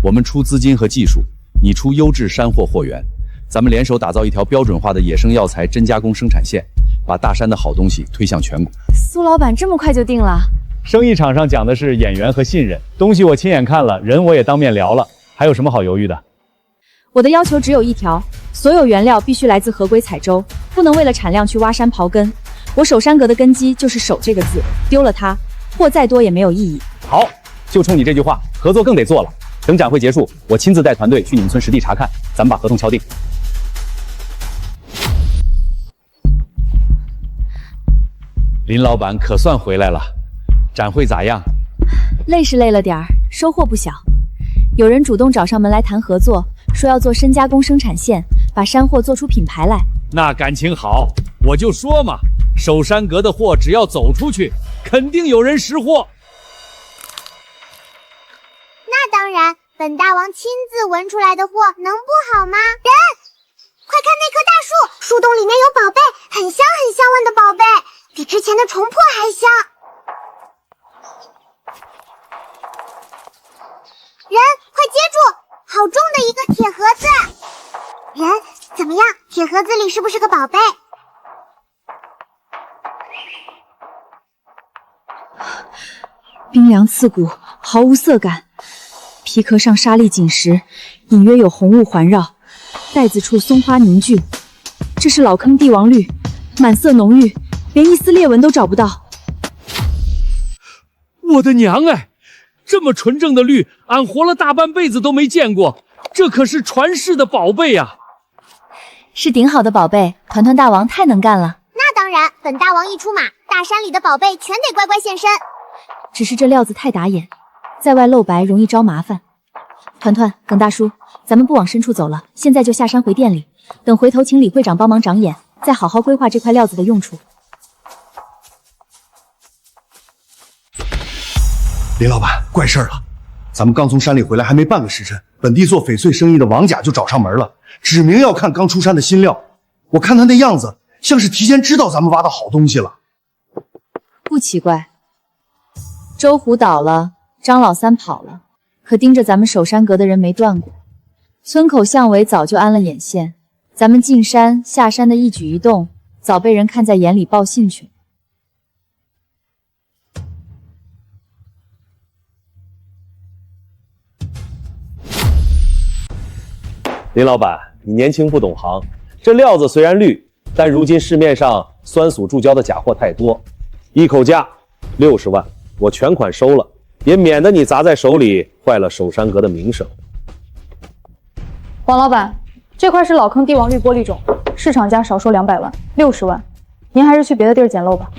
我们出资金和技术，你出优质山货货源，咱们联手打造一条标准化的野生药材真加工生产线，把大山的好东西推向全国。苏老板这么快就定了？生意场上讲的是眼缘和信任，东西我亲眼看了，人我也当面聊了，还有什么好犹豫的？我的要求只有一条，所有原料必须来自合规采收，不能为了产量去挖山刨根。我守山阁的根基就是守这个字，丢了它，货再多也没有意义。好，就冲你这句话，合作更得做了。等展会结束，我亲自带团队去你们村实地查看，咱们把合同敲定。林老板可算回来了，展会咋样？累是累了点儿，收获不小。有人主动找上门来谈合作，说要做深加工生产线，把山货做出品牌来。那感情好，我就说嘛，守山阁的货只要走出去，肯定有人识货。那当然，本大王亲自闻出来的货能不好吗？人，快看那棵大树，树洞里面有宝贝，很香很香味的宝贝，比之前的虫珀还香。人，快接住！好重的一个铁盒子。人，怎么样？铁盒子里是不是个宝贝？冰凉刺骨，毫无色感。皮壳上沙粒紧实，隐约有红雾环绕，袋子处松花凝聚。这是老坑帝王绿，满色浓郁，连一丝裂纹都找不到。我的娘哎！这么纯正的绿，俺活了大半辈子都没见过，这可是传世的宝贝呀！是顶好的宝贝，团团大王太能干了。那当然，本大王一出马，大山里的宝贝全得乖乖现身。只是这料子太打眼，在外露白容易招麻烦。团团，耿大叔，咱们不往深处走了，现在就下山回店里，等回头请李会长帮忙长眼，再好好规划这块料子的用处。林老板，怪事儿了！咱们刚从山里回来，还没半个时辰，本地做翡翠生意的王甲就找上门了，指明要看刚出山的新料。我看他那样子，像是提前知道咱们挖到好东西了。不奇怪，周虎倒了，张老三跑了，可盯着咱们守山阁的人没断过。村口巷尾早就安了眼线，咱们进山下山的一举一动，早被人看在眼里报信去。林老板，你年轻不懂行，这料子虽然绿，但如今市面上酸锁注胶的假货太多，一口价60万，我全款收了，也免得你砸在手里坏了守山阁的名声。王老板，这块是老坑帝王绿玻璃种，市场价少收200万，60万，您还是去别的地儿捡漏吧。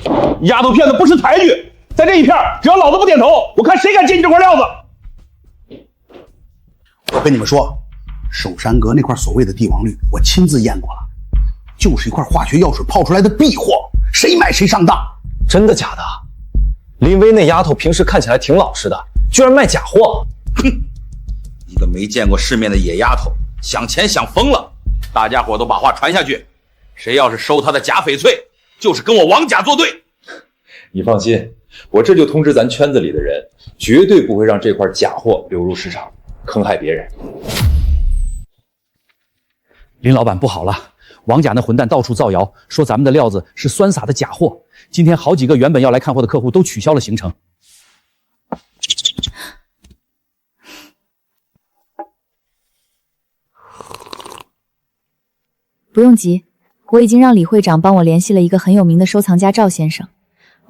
丫头片子不识抬举，在这一片，只要老子不点头，我看谁敢接你这块料子。我跟你们说，守山阁那块所谓的帝王绿，我亲自验过了，就是一块化学药水泡出来的弊货，谁买谁上当。真的假的？林薇那丫头平时看起来挺老实的，居然卖假货！哼，一个没见过世面的野丫头，想钱想疯了！大家伙都把话传下去，谁要是收她的假翡翠，就是跟我王甲作对。你放心，我这就通知咱圈子里的人，绝对不会让这块假货流入市场，坑害别人。林老板不好了，王甲那混蛋到处造谣，说咱们的料子是酸撒的假货。今天好几个原本要来看货的客户都取消了行程。不用急，我已经让李会长帮我联系了一个很有名的收藏家赵先生。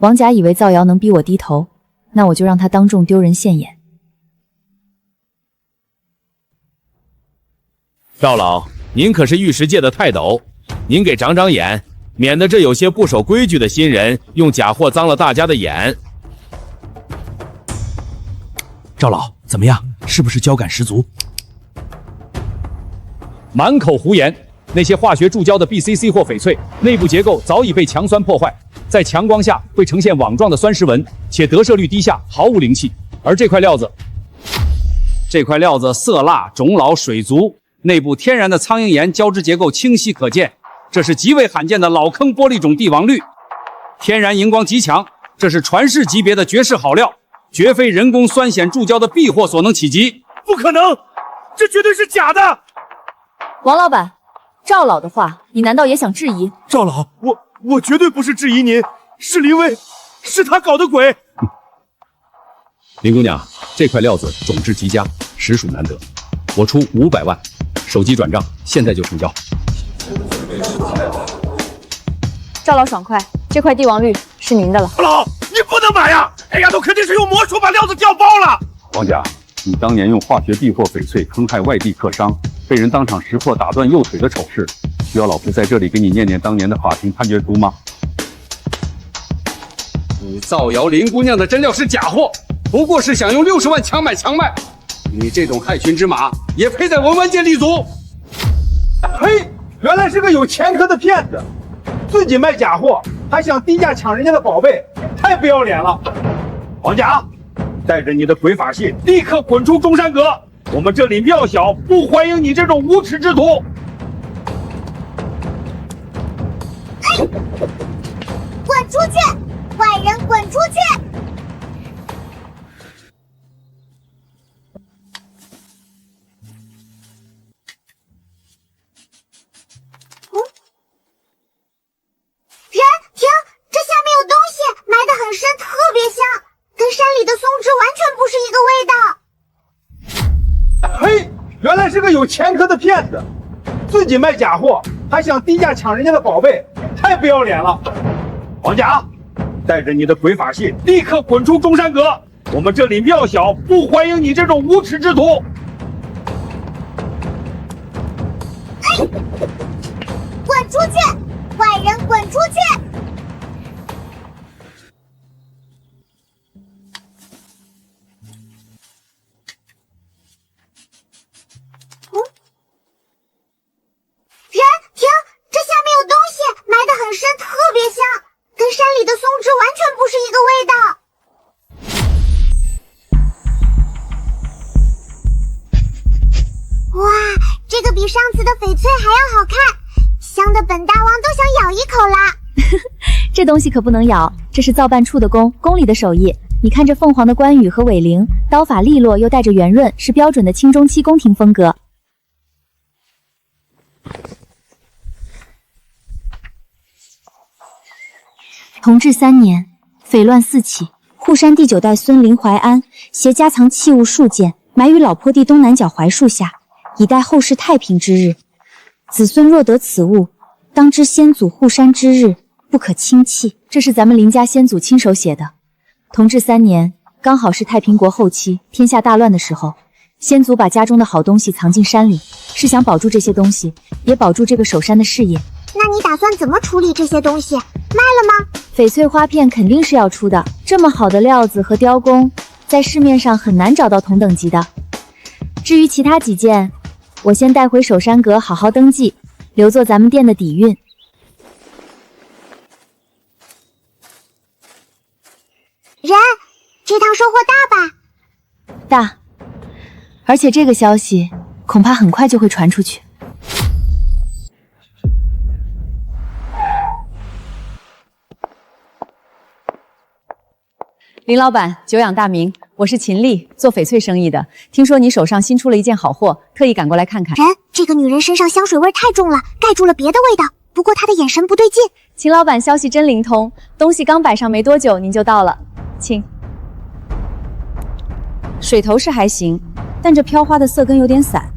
王甲以为造谣能逼我低头，那我就让他当众丢人现眼。赵老，您可是玉石界的泰斗，您给长长眼，免得这有些不守规矩的新人用假货脏了大家的眼。赵老，怎么样？是不是胶感十足？满口胡言！那些化学注胶的 BCC 或翡翠，内部结构早已被强酸破坏，在强光下会呈现网状的酸蚀纹，且得摄率低下，毫无灵气。而这块料子，这块料子色蜡、种老、水足，内部天然的苍蝇岩胶质结构清晰可见，这是极为罕见的老坑玻璃种帝王绿，天然荧光极强，这是传世级别的绝世好料，绝非人工酸碱注胶的避祸所能企及。不可能，这绝对是假的！王老板，赵老的话，你难道也想质疑？赵老，我绝对不是质疑您，是林薇，是他搞的鬼。林姑娘，这块料子种质极佳，实属难得，我出500万，手机转账，现在就成交。赵老爽快，这块帝王绿是您的了。老，你不能买呀！哎呀，都肯定是用魔术把料子调包了。王甲，你当年用化学避祸翡翠坑害外地客商，被人当场识破打断右腿的丑事，需要老夫在这里给你念念当年的法庭判决书吗？你造谣林姑娘的真料是假货，不过是想用60万强买强卖，你这种害群之马也配在文玩界立足？嘿，原来是个有前科的骗子，自己卖假货，还想低价抢人家的宝贝，太不要脸了！王甲，带着你的鬼法信，立刻滚出中山阁！我们这里庙小，不欢迎你这种无耻之徒！滚出去！坏人滚出去！停！这下面有东西，埋得很深，特别香，跟山里的松枝完全不是一个味道。嘿，原来是个有前科的骗子，自己卖假货，还想低价抢人家的宝贝，太不要脸了！王甲，带着你的鬼法信，立刻滚出中山阁！我们这里庙小，不欢迎你这种无耻之徒！滚出去！坏人滚出去！停！这下面有东西，埋得很深，特别香，跟山里的松枝完全不是一个味道。哇，这个比上次的翡翠还要好看，香的本大王都想咬一口啦。这东西可不能咬，这是造办处的宫里的手艺。你看这凤凰的关羽和尾翎，刀法利落又带着圆润，是标准的清中期宫廷风格。同治3年，匪乱四起，护山第9代孙林怀安携家藏器物数件，埋于老坡地东南角槐树下，以待后世太平之日。子孙若得此物，当知先祖护山之日不可轻弃。这是咱们林家先祖亲手写的。同治3年，刚好是太平国后期，天下大乱的时候，先祖把家中的好东西藏进山里，是想保住这些东西，也保住这个守山的事业。那你打算怎么处理这些东西？卖了吗？翡翠花片肯定是要出的，这么好的料子和雕工，在市面上很难找到同等级的。至于其他几件，我先带回守山阁好好登记，留作咱们店的底蕴。人，这趟收获大吧？大，而且这个消息恐怕很快就会传出去。林老板，久仰大名，我是秦丽，做翡翠生意的。听说你手上新出了一件好货，特意赶过来看看。人，这个女人身上香水味太重了，盖住了别的味道。不过她的眼神不对劲。秦老板消息真灵通，东西刚摆上没多久，您就到了，请。水头是还行，但这飘花的色根有点散。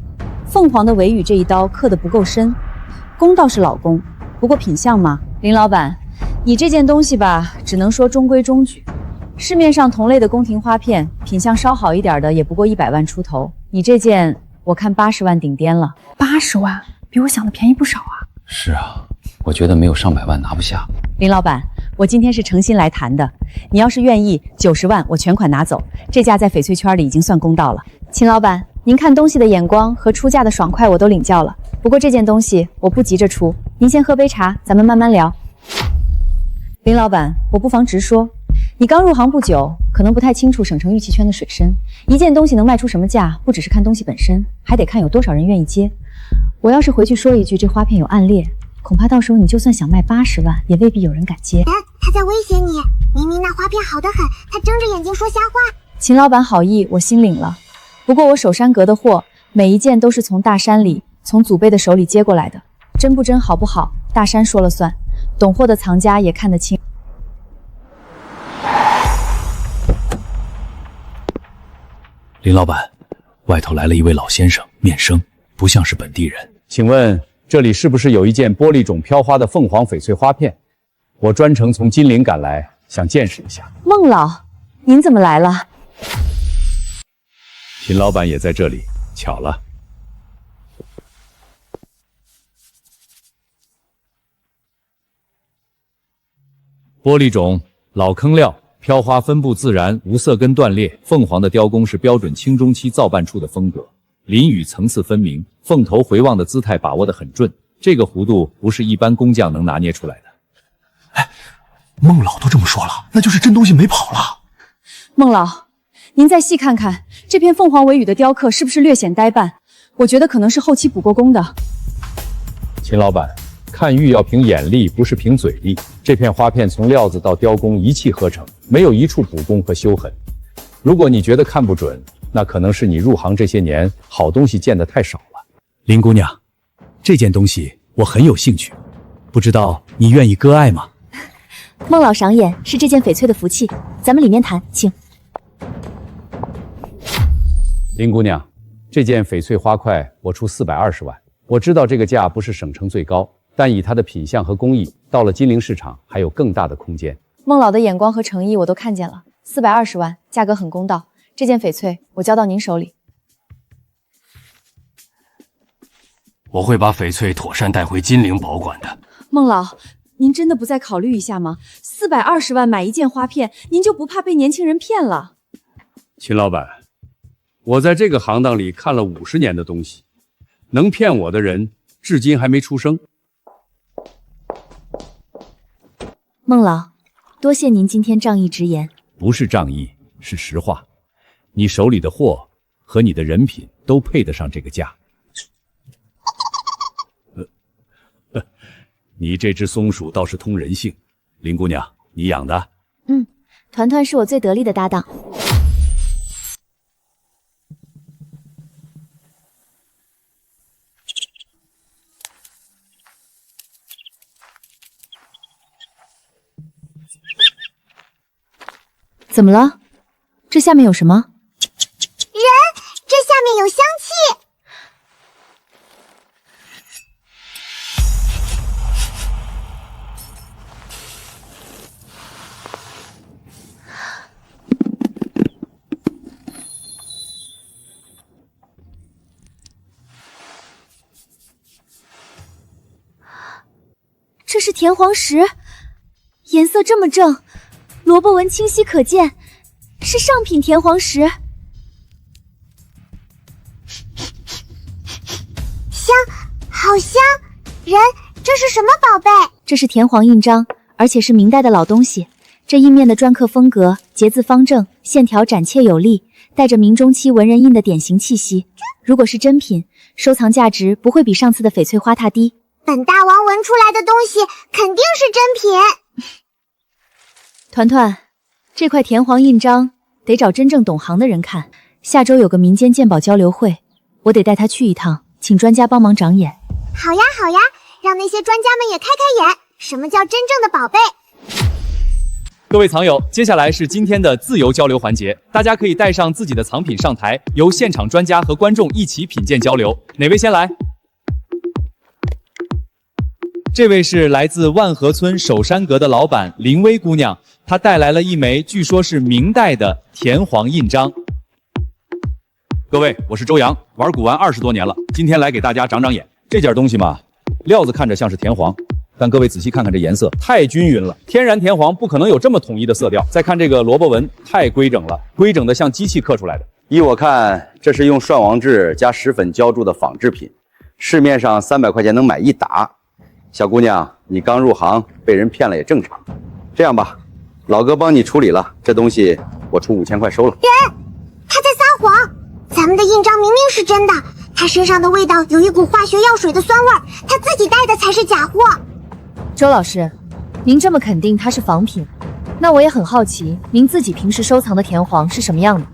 凤凰的尾羽这一刀刻得不够深，工倒是老工，不过品相嘛，林老板，你这件东西吧，只能说中规中矩。市面上同类的宫廷花片，品相稍好一点的也不过100万出头，你这件我看80万顶颠了。80万，比我想的便宜不少啊。是啊，我觉得没有上百万拿不下。林老板，我今天是诚心来谈的，你要是愿意，90万我全款拿走，这价在翡翠圈里已经算公道了。秦老板，您看东西的眼光和出价的爽快我都领教了，不过这件东西我不急着出，您先喝杯茶，咱们慢慢聊。林老板，我不妨直说，你刚入行不久，可能不太清楚省城玉器圈的水深。一件东西能卖出什么价，不只是看东西本身，还得看有多少人愿意接。我要是回去说一句这花片有暗裂，恐怕到时候你就算想卖80万，也未必有人敢接。他在威胁你，明明那花片好得很，他睁着眼睛说瞎话。秦老板好意，我心领了。不过我守山阁的货，每一件都是从大山里、从祖辈的手里接过来的，真不真好不好，大山说了算。懂货的藏家也看得清。林老板，外头来了一位老先生，面生，不像是本地人。请问这里是不是有一件玻璃种飘花的凤凰翡翠花片？我专程从金陵赶来，想见识一下。孟老，您怎么来了？秦老板也在这里，巧了。玻璃种，老坑料。飘花分布自然，无色根断裂。凤凰的雕工是标准清中期造办出的风格，鳞羽层次分明，凤头回望的姿态把握得很准。这个弧度不是一般工匠能拿捏出来的。孟老都这么说了，那就是真东西没跑了。孟老，您再细看看这片凤凰尾羽的雕刻是不是略显呆办？我觉得可能是后期补过工的。秦老板，看玉要凭眼力，不是凭嘴力。这片花片从料子到雕工一气呵成，没有一处补工和修痕。如果你觉得看不准，那可能是你入行这些年好东西见得太少了。林姑娘，这件东西我很有兴趣，不知道你愿意割爱吗？孟老赏眼，是这件翡翠的福气，咱们里面谈，请。林姑娘，这件翡翠花块我出420万。我知道这个价不是省城最高，但以它的品相和工艺，到了金陵市场还有更大的空间。孟老的眼光和诚意我都看见了，420万，价格很公道。这件翡翠我交到您手里。我会把翡翠妥善带回金陵保管的。孟老，您真的不再考虑一下吗？420万买一件花片，您就不怕被年轻人骗了？秦老板，我在这个行当里看了50年的东西，能骗我的人至今还没出生。孟老，多谢您今天仗义直言。不是仗义，是实话。你手里的货和你的人品都配得上这个价。你这只松鼠倒是通人性，林姑娘，你养的？团团是我最得力的搭档。怎么了？这下面有什么？人，这下面有香气。这是田黄石，颜色这么正，萝卜纹清晰可见，是上品田黄石。香，好香！人，这是什么宝贝？这是田黄印章，而且是明代的老东西。这印面的篆刻风格节字方正，线条展切有力，带着明中期文人印的典型气息。如果是真品，收藏价值不会比上次的翡翠花榻低。本大王闻出来的东西肯定是真品。团团，这块田黄印章得找真正懂行的人看。下周有个民间鉴宝交流会，我得带他去一趟，请专家帮忙长眼。好呀好呀，让那些专家们也开开眼，什么叫真正的宝贝？各位藏友，接下来是今天的自由交流环节，大家可以带上自己的藏品上台，由现场专家和观众一起品鉴交流。哪位先来？这位是来自万和村守山阁的老板林薇姑娘，她带来了一枚据说是明代的田黄印章。各位，我是周洋，玩古玩20多年了，今天来给大家长长眼。这件东西嘛，料子看着像是田黄，但各位仔细看看这颜色，太均匀了。天然田黄不可能有这么统一的色调。再看这个萝卜纹，太规整了，规整的像机器刻出来的。依我看，这是用涮王制加石粉浇铸的仿制品，市面上300块钱能买一打。小姑娘，你刚入行，被人骗了也正常。这样吧，老哥帮你处理了，这东西我出5000块收了。人，他在撒谎！咱们的印章明明是真的，他身上的味道有一股化学药水的酸味儿，他自己带的才是假货。周老师，您这么肯定它是仿品，那我也很好奇，您自己平时收藏的田黄是什么样的？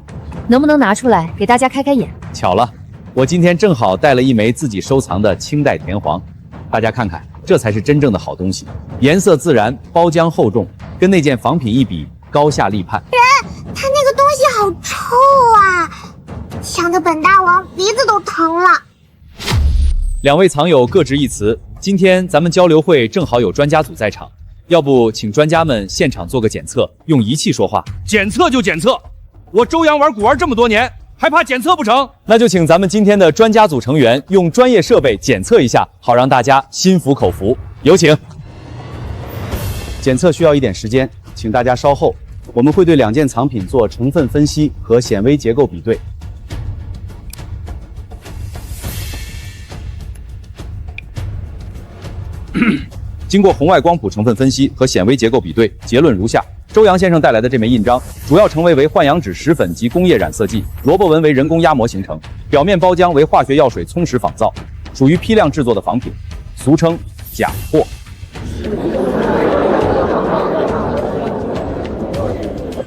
能不能拿出来给大家开开眼？巧了，我今天正好带了一枚自己收藏的清代田黄，大家看看，这才是真正的好东西，颜色自然，包浆厚重，跟那件仿品一比，高下立判。人，他那个东西好臭啊，呛得本大王鼻子都疼了。两位藏友各执一词，今天咱们交流会正好有专家组在场，要不请专家们现场做个检测，用仪器说话。检测就检测，我周洋玩古玩这么多年，还怕检测不成？那就请咱们今天的专家组成员用专业设备检测一下，好让大家心服口服。有请。检测需要一点时间，请大家稍后，我们会对2件藏品做成分分析和显微结构比对。经过红外光谱成分分析和显微结构比对，结论如下：周洋先生带来的这枚印章，主要成为为幻阳纸石粉及工业染色剂，萝卜纹为人工压模形成，表面包浆为化学药水充实仿造，属于批量制作的仿品，俗称假货。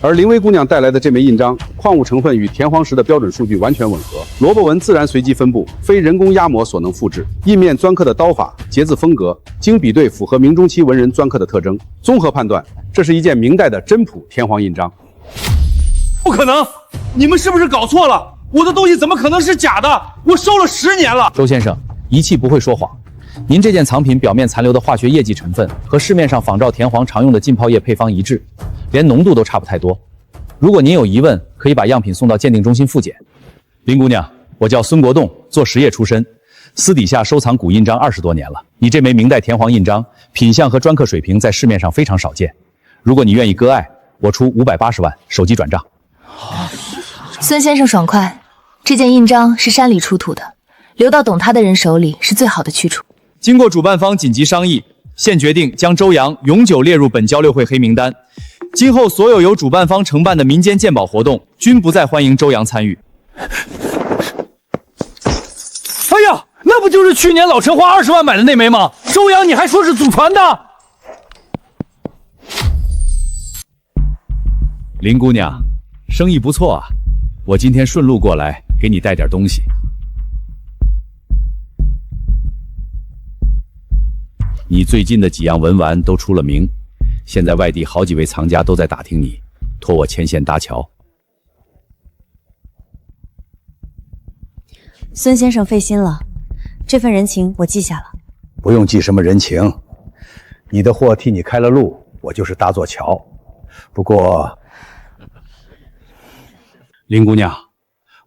而林薇姑娘带来的这枚印章，矿物成分与田黄石的标准数据完全吻合，萝卜纹自然随机分布，非人工压模所能复制。印面篆刻的刀法、节字风格，经比对符合明中期文人篆刻的特征，综合判断，这是一件明代的真朴田黄印章。不可能！你们是不是搞错了？我的东西怎么可能是假的？我收了10年了。周先生，仪器不会说谎。您这件藏品表面残留的化学液剂成分和市面上仿照田黄常用的浸泡液配方一致，连浓度都差不太多。如果您有疑问，可以把样品送到鉴定中心复检。林姑娘，我叫孙国栋，做实业出身，私底下收藏古印章20多年了。你这枚明代田黄印章，品相和篆刻水平在市面上非常少见。如果你愿意割爱，我出580万，手机转账。孙先生爽快，这件印章是山里出土的，流到懂它的人手里是最好的去处。经过主办方紧急商议，现决定将周洋永久列入本交流会黑名单。今后所有由主办方承办的民间鉴宝活动，均不再欢迎周洋参与。哎呀，那不就是去年老陈花20万买的那枚吗？周洋，你还说是祖传的？林姑娘，生意不错啊，我今天顺路过来给你带点东西。你最近的几样文玩都出了名，现在外地好几位藏家都在打听你，托我牵线搭桥。孙先生费心了，这份人情我记下了。不用记什么人情，你的货替你开了路，我就是搭座桥。不过，林姑娘，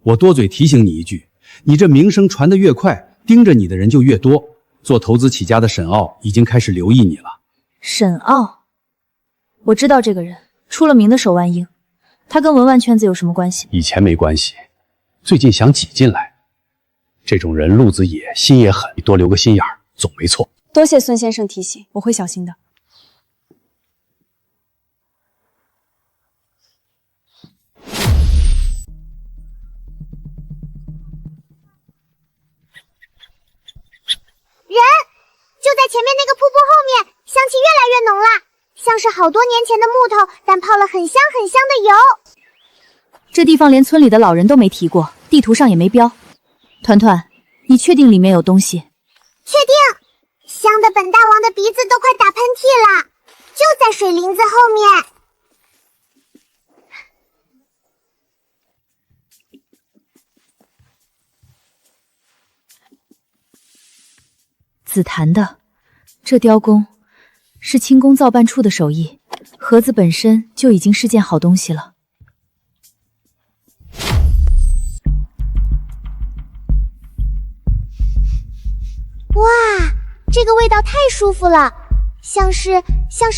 我多嘴提醒你一句，你这名声传得越快，盯着你的人就越多。做投资起家的沈傲已经开始留意你了。沈傲，我知道这个人，出了名的手腕硬。他跟文玩圈子有什么关系？以前没关系，最近想挤进来。这种人路子野，心也狠，你多留个心眼儿，总没错。多谢孙先生提醒，我会小心的。人，就在前面那个瀑布后面，香气越来越浓了，像是好多年前的木头，但泡了很香很香的油。这地方连村里的老人都没提过，地图上也没标。团团，你确定里面有东西？确定，香的本大王的鼻子都快打喷嚏了，就在水林子后面。紫檀的，这雕工是清宫造办处的手艺，盒子本身就已经是件好东西了。哇，这个味道太舒服了，像是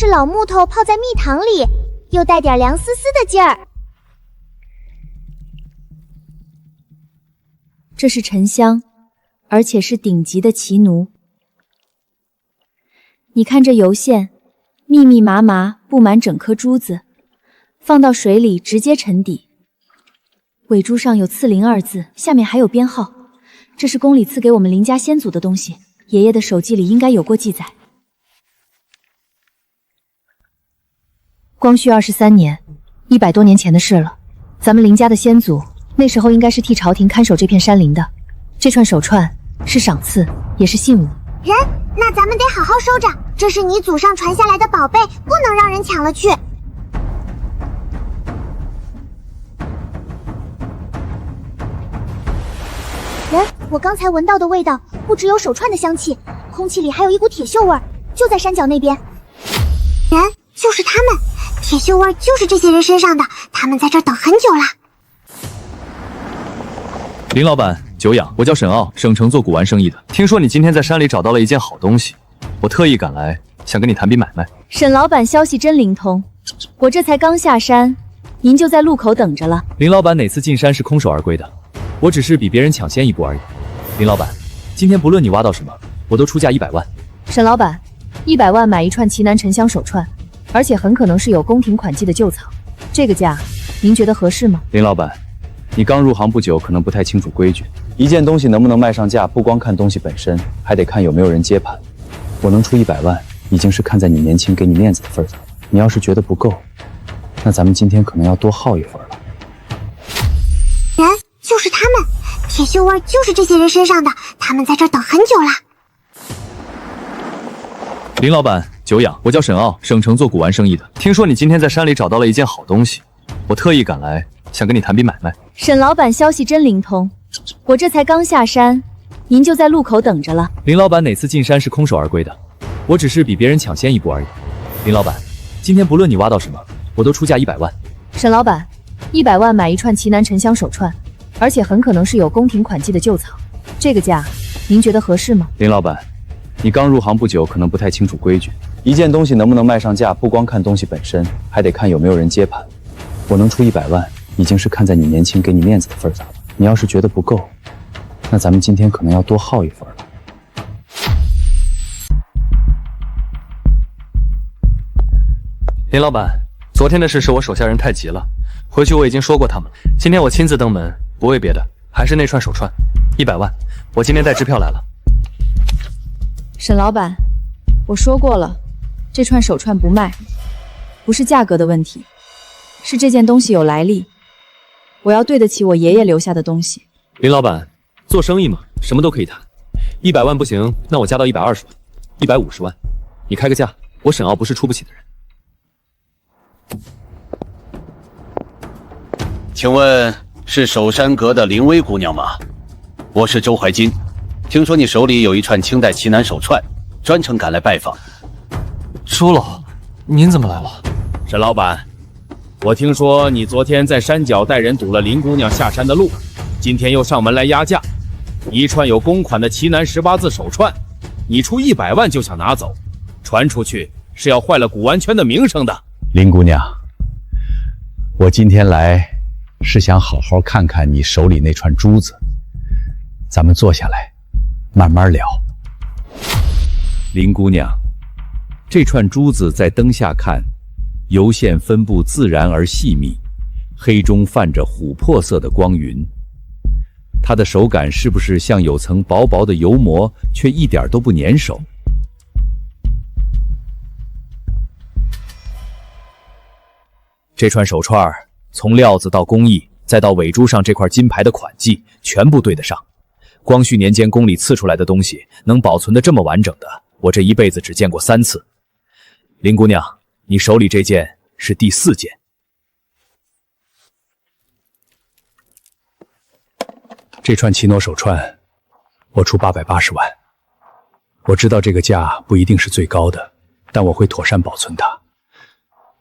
老木头泡在蜜糖里，又带点凉丝丝的劲儿。这是沉香，而且是顶级的奇奴。你看这油线，密密麻麻布满整颗珠子，放到水里直接沉底。尾珠上有赐灵二字，下面还有编号，这是宫里赐给我们林家先祖的东西，爷爷的手记里应该有过记载。光绪23年，100多年前的事了。咱们林家的先祖那时候应该是替朝廷看守这片山林的。这串手串是赏赐，也是信物。人，那咱们得好好收着，这是你祖上传下来的宝贝，不能让人抢了去。人，我刚才闻到的味道不只有手串的香气，空气里还有一股铁锈味，就在山脚那边。人，就是他们，铁锈味就是这些人身上的，他们在这儿等很久了。林老板，久仰，我叫沈傲，省城做古玩生意的。听说你今天在山里找到了一件好东西，我特意赶来，想跟你谈笔买卖。沈老板消息真灵通，我这才刚下山，您就在路口等着了。林老板哪次进山是空手而归的？我只是比别人抢先一步而已。林老板，今天不论你挖到什么，我都出价100万。沈老板，100万买一串奇楠沉香手串，而且很可能是有宫廷款迹的旧藏，这个价您觉得合适吗？林老板，你刚入行不久，可能不太清楚规矩。一件东西能不能卖上价，不光看东西本身，还得看有没有人接盘。我能出100万，已经是看在你年轻给你面子的份上。你要是觉得不够，那咱们今天可能要多耗一会儿了。人，就是他们，铁锈味就是这些人身上的，他们在这儿等很久了。林老板，久仰，我叫沈傲，省城做古玩生意的。听说你今天在山里找到了一件好东西，我特意赶来，想跟你谈笔买卖。沈老板消息真灵通，我这才刚下山，您就在路口等着了。林老板哪次进山是空手而归的？我只是比别人抢先一步而已。林老板，今天不论你挖到什么，我都出价100万。沈老板，100万买一串奇楠沉香手串，而且很可能是有宫廷款迹的旧藏，这个价您觉得合适吗？林老板，你刚入行不久，可能不太清楚规矩。一件东西能不能卖上价，不光看东西本身，还得看有没有人接盘。我能出100万，已经是看在你年轻给你面子的份上了。你要是觉得不够，那咱们今天可能要多耗一会儿了。林老板，昨天的事是我手下人太急了，回去我已经说过他们。今天我亲自登门，不为别的，还是那串手串，100万。我今天带支票来了。沈老板，我说过了，这串手串不卖，不是价格的问题，是这件东西有来历，我要对得起我爷爷留下的东西。林老板，做生意嘛，什么都可以谈。100万不行，那我加到120万，150万，你开个价，我沈傲不是出不起的人。请问是守山阁的灵薇姑娘吗？我是周怀金，听说你手里有一串清代奇楠手串，专程赶来拜访。周老，您怎么来了？沈老板，我听说你昨天在山脚带人堵了林姑娘下山的路，今天又上门来压价，一串有公款的奇楠18字手串，你出100万就想拿走，传出去是要坏了古玩圈的名声的。林姑娘，我今天来是想好好看看你手里那串珠子，咱们坐下来慢慢聊。林姑娘，这串珠子在灯下看，油线分布自然而细密，黑中泛着琥珀色的光晕。它的手感是不是像有层薄薄的油膜，却一点都不粘手？这串手串从料子到工艺，再到尾珠上这块金牌的款迹，全部对得上。光绪年间宫里赐出来的东西，能保存得这么完整的，我这一辈子只见过3次。林姑娘，你手里这件是第4件。这串奇诺手串，我出880万。我知道这个价不一定是最高的，但我会妥善保存它，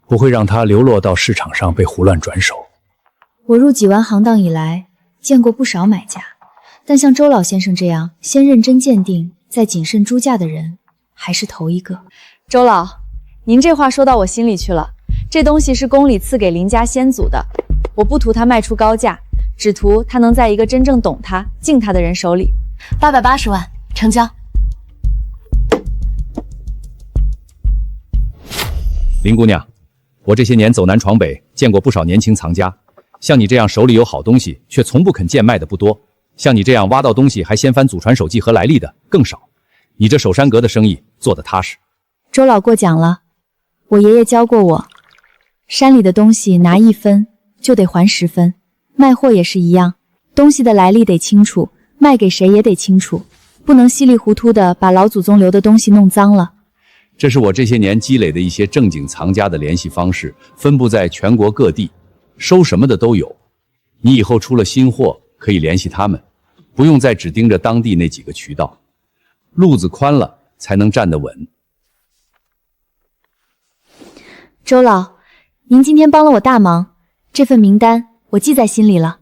不会让它流落到市场上被胡乱转手。我入几丸行当以来，见过不少买家，但像周老先生这样先认真鉴定再谨慎出价的人，还是头一个。周老，您这话说到我心里去了。这东西是宫里赐给林家先祖的，我不图他卖出高价，只图他能在一个真正懂他、敬他的人手里。880万，成交。林姑娘，我这些年走南闯北，见过不少年轻藏家，像你这样手里有好东西却从不肯贱卖的不多，像你这样挖到东西还先翻祖传手记和来历的更少。你这守山阁的生意做得踏实。周老过奖了，我爷爷教过我，山里的东西拿1分就得还10分，卖货也是一样，东西的来历得清楚，卖给谁也得清楚，不能稀里糊涂的把老祖宗留的东西弄脏了。这是我这些年积累的一些正经藏家的联系方式，分布在全国各地，收什么的都有。你以后出了新货可以联系他们，不用再只盯着当地那几个渠道，路子宽了才能站得稳。周老，您今天帮了我大忙，这份名单我记在心里了。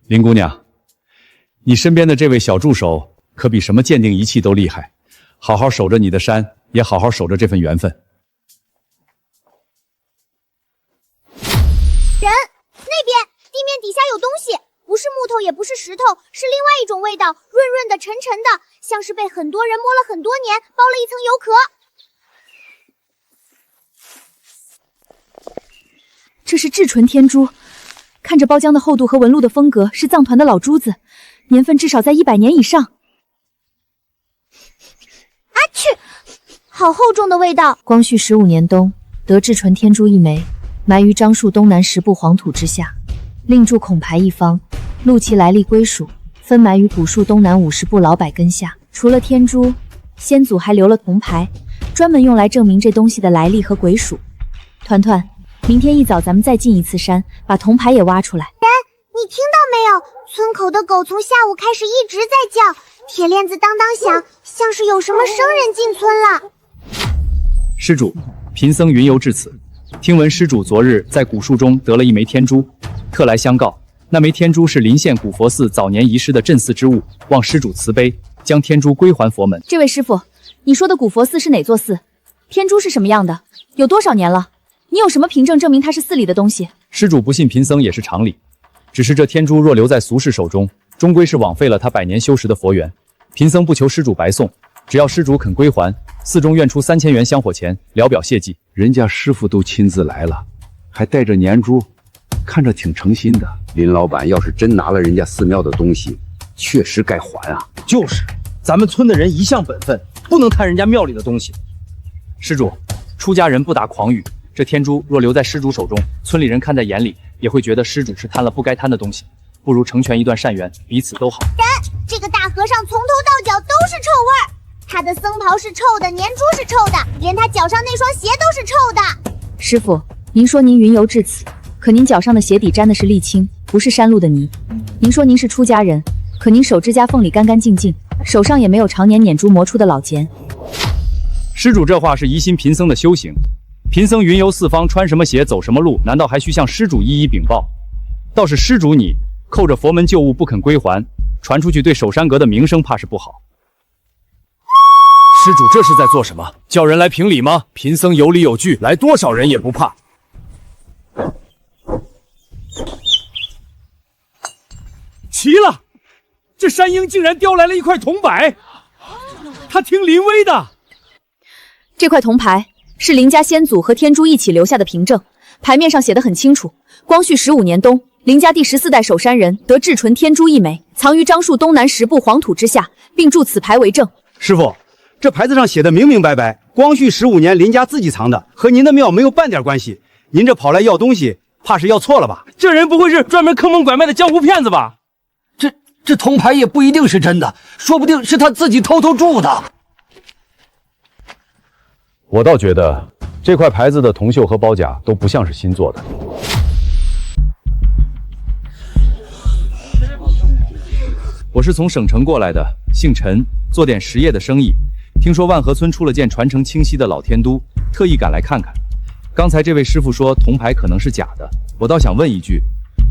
林姑娘，你身边的这位小助手可比什么鉴定仪器都厉害，好好守着你的山，也好好守着这份缘分。人，那边地面底下有东西，不是木头也不是石头，是另外一种味道，润润的沉沉的，像是被很多人摸了很多年，包了一层油壳。这是至纯天珠，看着包浆的厚度和纹路的风格，是藏团的老珠子，年份至少在100年以上。啊去，好厚重的味道。光绪15年冬，得至纯天珠1枚，埋于樟树东南10步黄土之下，另铸孔牌1方，录其来历归属，分埋于古树东南50步老柏根下。除了天珠，先祖还留了铜牌，专门用来证明这东西的来历和归属。团团，明天一早咱们再进一次山，把铜牌也挖出来。人，你听到没有？村口的狗从下午开始一直在叫，铁链子当当响，像是有什么生人进村了。施主，贫僧云游至此，听闻施主昨日在古树中得了1枚天珠，特来相告。那枚天珠是临县古佛寺早年遗失的镇寺之物，望施主慈悲，将天珠归还佛门。这位师傅，你说的古佛寺是哪座寺？天珠是什么样的？有多少年了？你有什么凭证证明它是寺里的东西？施主不信贫僧也是常理，只是这天珠若留在俗世手中，终归是枉费了他100年修识的佛缘。贫僧不求施主白送，只要施主肯归还，寺中愿出3000元香火钱，聊表谢祭。人家师傅都亲自来了，还带着年珠，看着挺诚心的。林老板要是真拿了人家寺庙的东西，确实该还啊。就是，咱们村的人一向本分，不能贪人家庙里的东西。施主，出家人不打诳语，这天珠若留在施主手中，村里人看在眼里，也会觉得施主是贪了不该贪的东西，不如成全一段善缘，彼此都好。人，这个大和尚从头到脚都是臭味儿，他的僧袍是臭的，年珠是臭的，连他脚上那双鞋都是臭的。师傅，您说您云游至此，可您脚上的鞋底沾的是沥青，不是山路的泥。您说您是出家人，可您手指甲缝里干干净净，手上也没有常年捻珠磨出的老茧。施主这话是疑心贫僧的修行。贫僧云游四方，穿什么鞋走什么路，难道还需向施主一一禀报？倒是施主你扣着佛门旧物不肯归还，传出去对守山阁的名声怕是不好。施主这是在做什么？叫人来评理吗？贫僧有理有据，来多少人也不怕。奇了，这山鹰竟然叼来了一块铜板，他听林威的。这块铜牌是林家先祖和天珠一起留下的凭证，牌面上写得很清楚：光绪15年冬，林家第14代守山人得至纯天珠1枚，藏于樟树东南10步黄土之下，并铸此牌为证。师傅，这牌子上写的明明白白，光绪15年林家自己藏的，和您的庙没有半点关系。您这跑来要东西，怕是要错了吧？这人不会是专门坑蒙拐卖的江湖骗子吧？这铜牌也不一定是真的，说不定是他自己偷偷铸的。我倒觉得这块牌子的铜锈和包甲都不像是新做的。我是从省城过来的，姓陈，做点实业的生意。听说万和村出了件传承清晰的老天都，特意赶来看看。刚才这位师傅说铜牌可能是假的，我倒想问一句，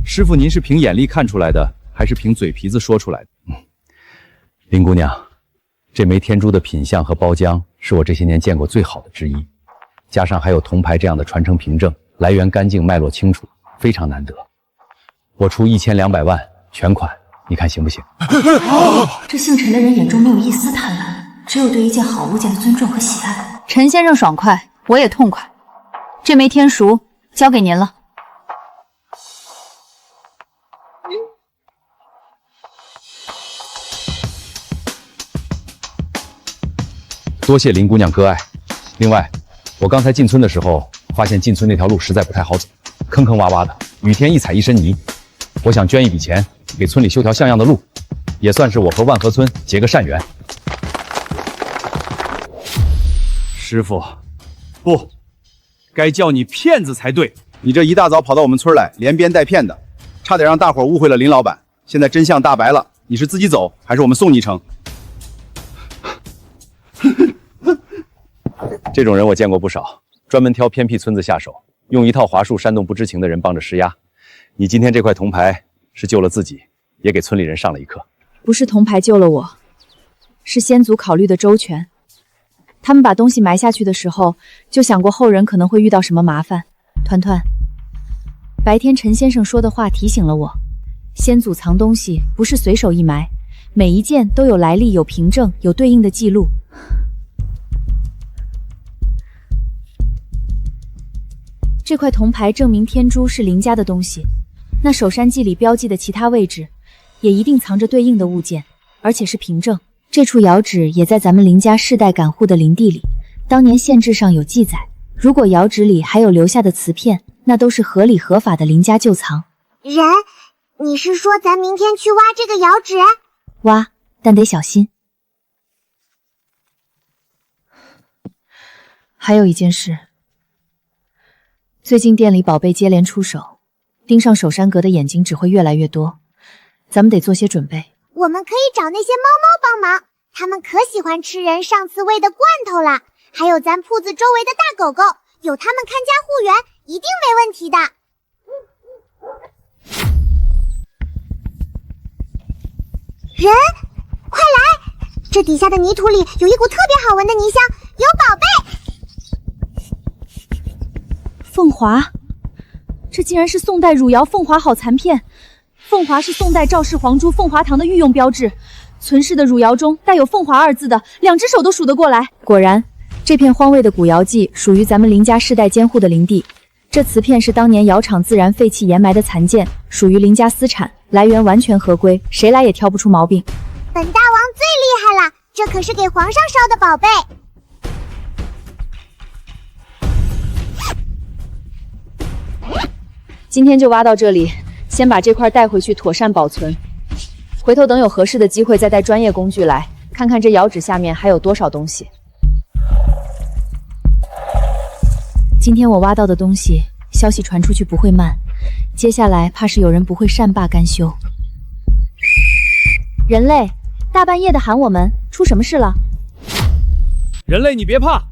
师傅您是凭眼力看出来的，还是凭嘴皮子说出来的？林姑娘，这枚天珠的品相和包浆是我这些年见过最好的之一，加上还有铜牌这样的传承凭证，来源干净，脉络清楚，非常难得。我出1200万全款，你看行不行？这姓陈的人眼中没有一丝贪婪，只有对一件好物件的尊重和喜爱。陈先生爽快，我也痛快。这枚天赎交给您了。多谢林姑娘割爱。另外，我刚才进村的时候，发现进村那条路实在不太好走，坑坑洼洼的，雨天一踩一身泥。我想捐一笔钱，给村里修条像样的路，也算是我和万和村结个善缘。师傅，不，该叫你骗子才对。你这一大早跑到我们村来，连编带骗的，差点让大伙误会了林老板。现在真相大白了，你是自己走，还是我们送你一程？这种人我见过不少，专门挑偏僻村子下手，用一套话术煽动不知情的人帮着施压。你今天这块铜牌是救了自己，也给村里人上了一课。不是铜牌救了我，是先祖考虑的周全。他们把东西埋下去的时候，就想过后人可能会遇到什么麻烦。团团，白天陈先生说的话提醒了我，先祖藏东西不是随手一埋，每一件都有来历、有凭证、有对应的记录。这块铜牌证明天珠是林家的东西，那守山记里标记的其他位置，也一定藏着对应的物件，而且是凭证。这处窑址也在咱们林家世代赶户的林地里，当年县志上有记载。如果窑址里还有留下的瓷片，那都是合理合法的林家旧藏。人，你是说咱明天去挖这个窑址？挖，但得小心。还有一件事，最近店里宝贝接连出手，盯上守山阁的眼睛只会越来越多，咱们得做些准备。我们可以找那些猫猫帮忙，他们可喜欢吃人上次喂的罐头了。还有咱铺子周围的大狗狗，有他们看家护园，一定没问题的。人，快来！这底下的泥土里有一股特别好闻的泥香，有宝贝。凤华，这竟然是宋代汝窑凤华好残片。凤华是宋代赵氏皇珠凤华堂的御用标志，存世的汝窑中带有凤华2字的，2只手都数得过来。果然，这片荒废的古窑迹属于咱们林家世代监护的林地。这瓷片是当年窑厂自然废弃掩埋的残件，属于林家私产，来源完全合规，谁来也挑不出毛病。本大王最厉害了，这可是给皇上烧的宝贝。今天就挖到这里，先把这块带回去妥善保存，回头等有合适的机会再带专业工具来，看看这窑址下面还有多少东西。今天我挖到的东西，消息传出去不会慢，接下来怕是有人不会善罢甘休。人类，大半夜的喊我们，出什么事了？人类你别怕，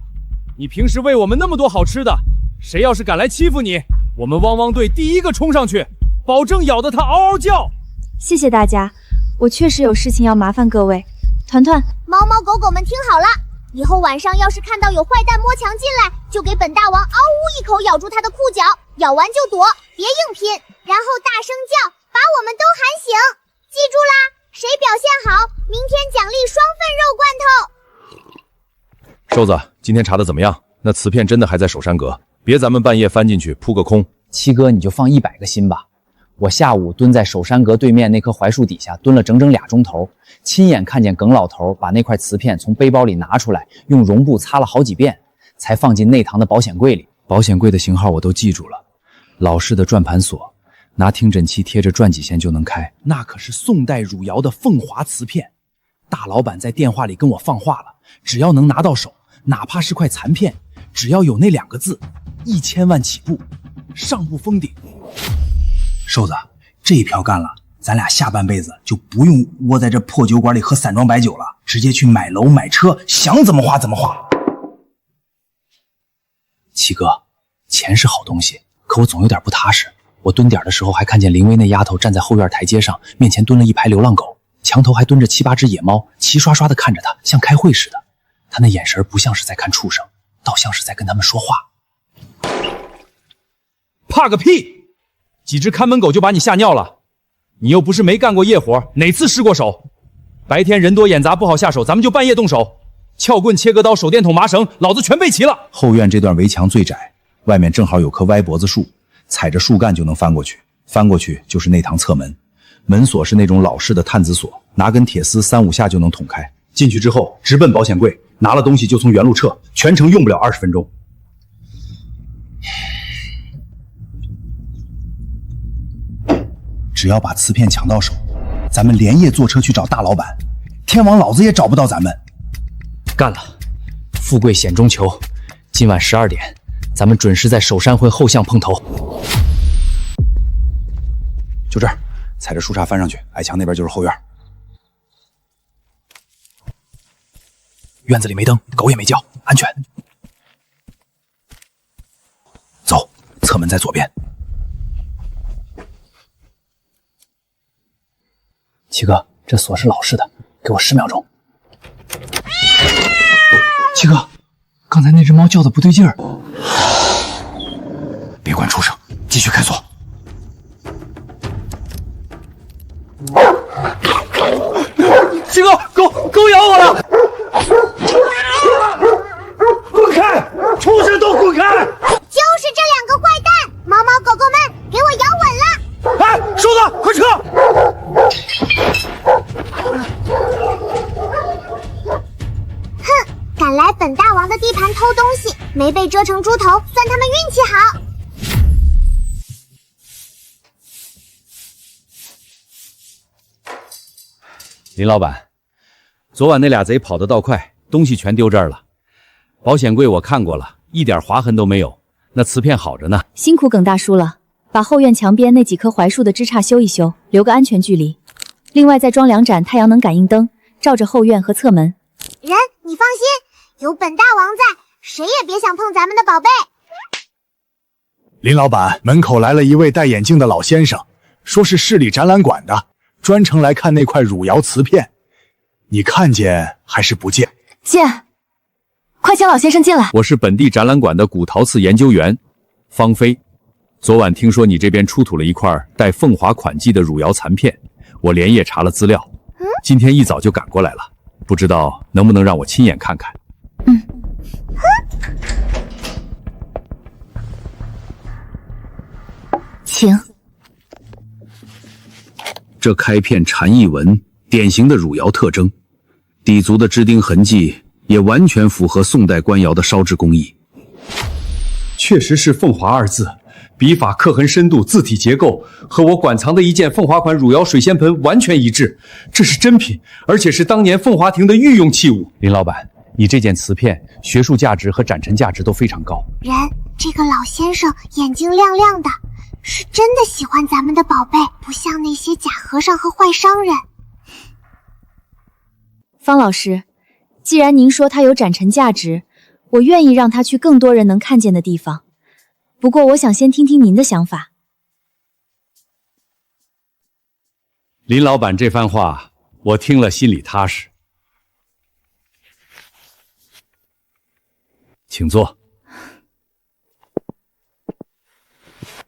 你平时喂我们那么多好吃的，谁要是敢来欺负你，我们汪汪队第一个冲上去，保证咬得他嗷嗷叫。谢谢大家，我确实有事情要麻烦各位。团团，猫猫狗狗们听好了，以后晚上要是看到有坏蛋摸墙进来，就给本大王嗷呜一口咬住他的裤脚，咬完就躲，别硬拼，然后大声叫，把我们都喊醒。记住啦，谁表现好，明天奖励双份肉罐头。瘦子，今天查的怎么样？那瓷片真的还在守山阁，别咱们半夜翻进去扑个空。七哥，你就放100个心吧。我下午蹲在守山阁对面那棵槐树底下蹲了整整2钟头，亲眼看见耿老头把那块瓷片从背包里拿出来，用绒布擦了好几遍，才放进内堂的保险柜里。保险柜的型号我都记住了，老式的转盘锁，拿听诊器贴着转几下就能开。那可是宋代汝窑的凤华瓷片，大老板在电话里跟我放话了，只要能拿到手，哪怕是块残片，只要有那2个字，1000万起步，上不封顶。瘦子，这一票干了，咱俩下半辈子就不用窝在这破酒馆里喝散装白酒了，直接去买楼买车，想怎么花怎么花。七哥，钱是好东西，可我总有点不踏实。我蹲点的时候还看见林薇那丫头站在后院台阶上，面前蹲了一排流浪狗，墙头还蹲着7、8只野猫，齐刷刷的看着她，像开会似的。她那眼神不像是在看畜生，倒像是在跟他们说话。怕个屁！几只看门狗就把你吓尿了？你又不是没干过夜活，哪次失过手？白天人多眼杂不好下手，咱们就半夜动手。撬棍、切割刀、手电筒、麻绳，老子全备齐了。后院这段围墙最窄，外面正好有棵歪脖子树，踩着树干就能翻过去。翻过去就是内堂侧门，门锁是那种老式的探子锁，拿根铁丝3-5下就能捅开。进去之后直奔保险柜，拿了东西就从原路撤，全程用不了20分钟。只要把瓷片抢到手，咱们连夜坐车去找大老板，天王老子也找不到咱们。干了，富贵险中求。今晚12点，咱们准时在首山会后巷碰头。就这儿，踩着树杈翻上去，矮墙那边就是后院。院子里没灯，狗也没叫，安全。走，侧门在左边。七哥，这锁是老式的，给我10秒钟。七哥，刚才那只猫叫的不对劲儿。别管出声，继续开锁。七哥，狗咬我了！滚开！畜生都滚开！就是这2个坏蛋，猫猫狗狗们，给我咬稳了！哎，瘦子，快撤！哼，敢来本大王的地盘偷东西，没被蛰成猪头，算他们运气好。林老板，昨晚那俩贼跑得倒快，东西全丢这儿了。保险柜我看过了，一点划痕都没有，那瓷片好着呢。辛苦耿大叔了，把后院墙边那几棵槐树的枝杈修一修，留个安全距离。另外再装2盏太阳能感应灯，照着后院和侧门。人，你放心，有本大王在，谁也别想碰咱们的宝贝。林老板，门口来了一位戴眼镜的老先生，说是市里展览馆的，专程来看那块汝窑瓷片。你看见还是不见？见。快请老先生进来。我是本地展览馆的古陶瓷研究员方飞。昨晚听说你这边出土了一块带凤华款迹的汝窑残片，我连夜查了资料，今天一早就赶过来了，不知道能不能让我亲眼看看。请。这开片禅意纹，典型的汝窑特征，底足的支钉痕迹也完全符合宋代官窑的烧制工艺。确实是凤华2字，笔法、刻痕深度、字体结构和我馆藏的一件凤华款汝窑水仙盆完全一致。这是真品，而且是当年凤华亭的御用器物。林老板，你这件瓷片学术价值和展陈价值都非常高。人，这个老先生眼睛亮亮的，是真的喜欢咱们的宝贝，不像那些假和尚和坏商人。方老师，既然您说它有展陈价值，我愿意让它去更多人能看见的地方。不过我想先听听您的想法。林老板这番话，我听了心里踏实。请坐。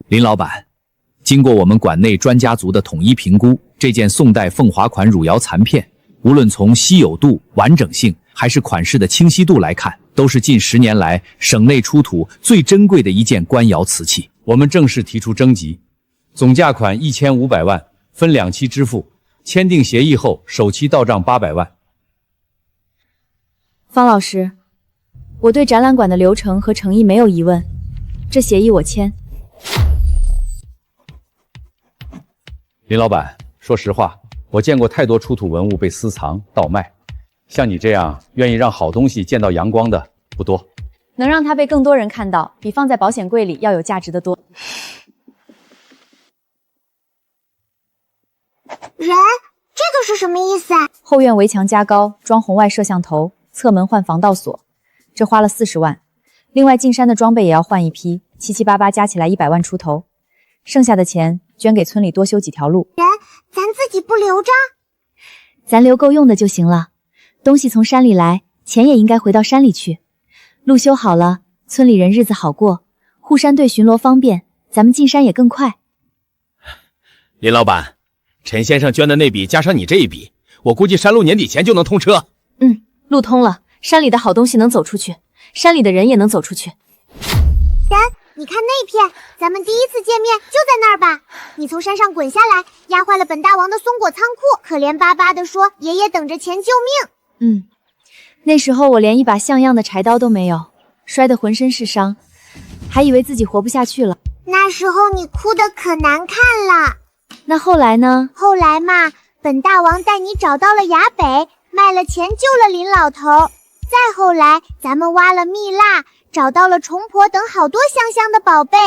林老板，经过我们馆内专家组的统一评估，这件宋代凤华款汝窑残片，无论从稀有度、完整性，还是款式的清晰度来看，都是近10年来省内出土最珍贵的一件官窑瓷器。我们正式提出征集，总价款1500万，分2期支付，签订协议后首期到账800万。方老师，我对展览馆的流程和诚意没有疑问，这协议我签。林老板，说实话，我见过太多出土文物被私藏、倒卖，像你这样愿意让好东西见到阳光的不多。能让它被更多人看到，比放在保险柜里要有价值的多。人，这个是什么意思啊？后院围墙加高，装红外摄像头，侧门换防盗锁，这花了40万。另外进山的装备也要换一批，7七八八加起来100万出头。剩下的钱捐给村里多修几条路。人，咱自己不留着？咱留够用的就行了。东西从山里来，钱也应该回到山里去。路修好了，村里人日子好过，护山队巡逻方便，咱们进山也更快。林老板，陈先生捐的那笔加上你这一笔，我估计山路年底前就能通车。路通了，山里的好东西能走出去，山里的人也能走出去。然，你看那片，咱们第一次见面就在那儿吧？你从山上滚下来，压坏了本大王的松果仓库，可怜巴巴地说：“爷爷等着钱救命。”那时候我连一把像样的柴刀都没有，摔得浑身是伤，还以为自己活不下去了。那时候你哭得可难看了。那后来呢？后来嘛，本大王带你找到了崖北，卖了钱救了林老头。再后来，咱们挖了蜜蜡，找到了虫婆等好多香香的宝贝。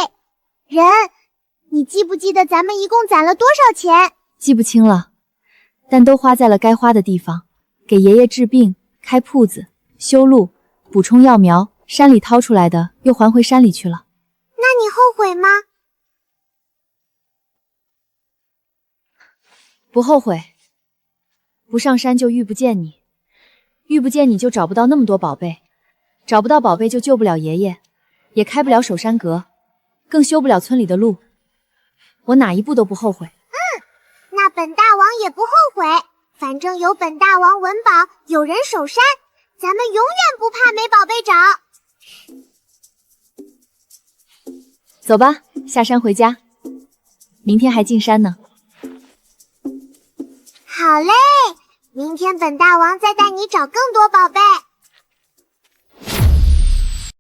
人，你记不记得咱们一共攒了多少钱？记不清了，但都花在了该花的地方，给爷爷治病、开铺子、修路、补充药苗，山里掏出来的又还回山里去了。那你后悔吗？不后悔。不上山就遇不见你，遇不见你就找不到那么多宝贝，找不到宝贝就救不了爷爷，也开不了守山阁，更修不了村里的路。我哪一步都不后悔。那本大王也不后悔，反正有本大王稳保，有人守山，咱们永远不怕没宝贝找。走吧，下山回家，明天还进山呢。好嘞，明天本大王再带你找更多宝贝。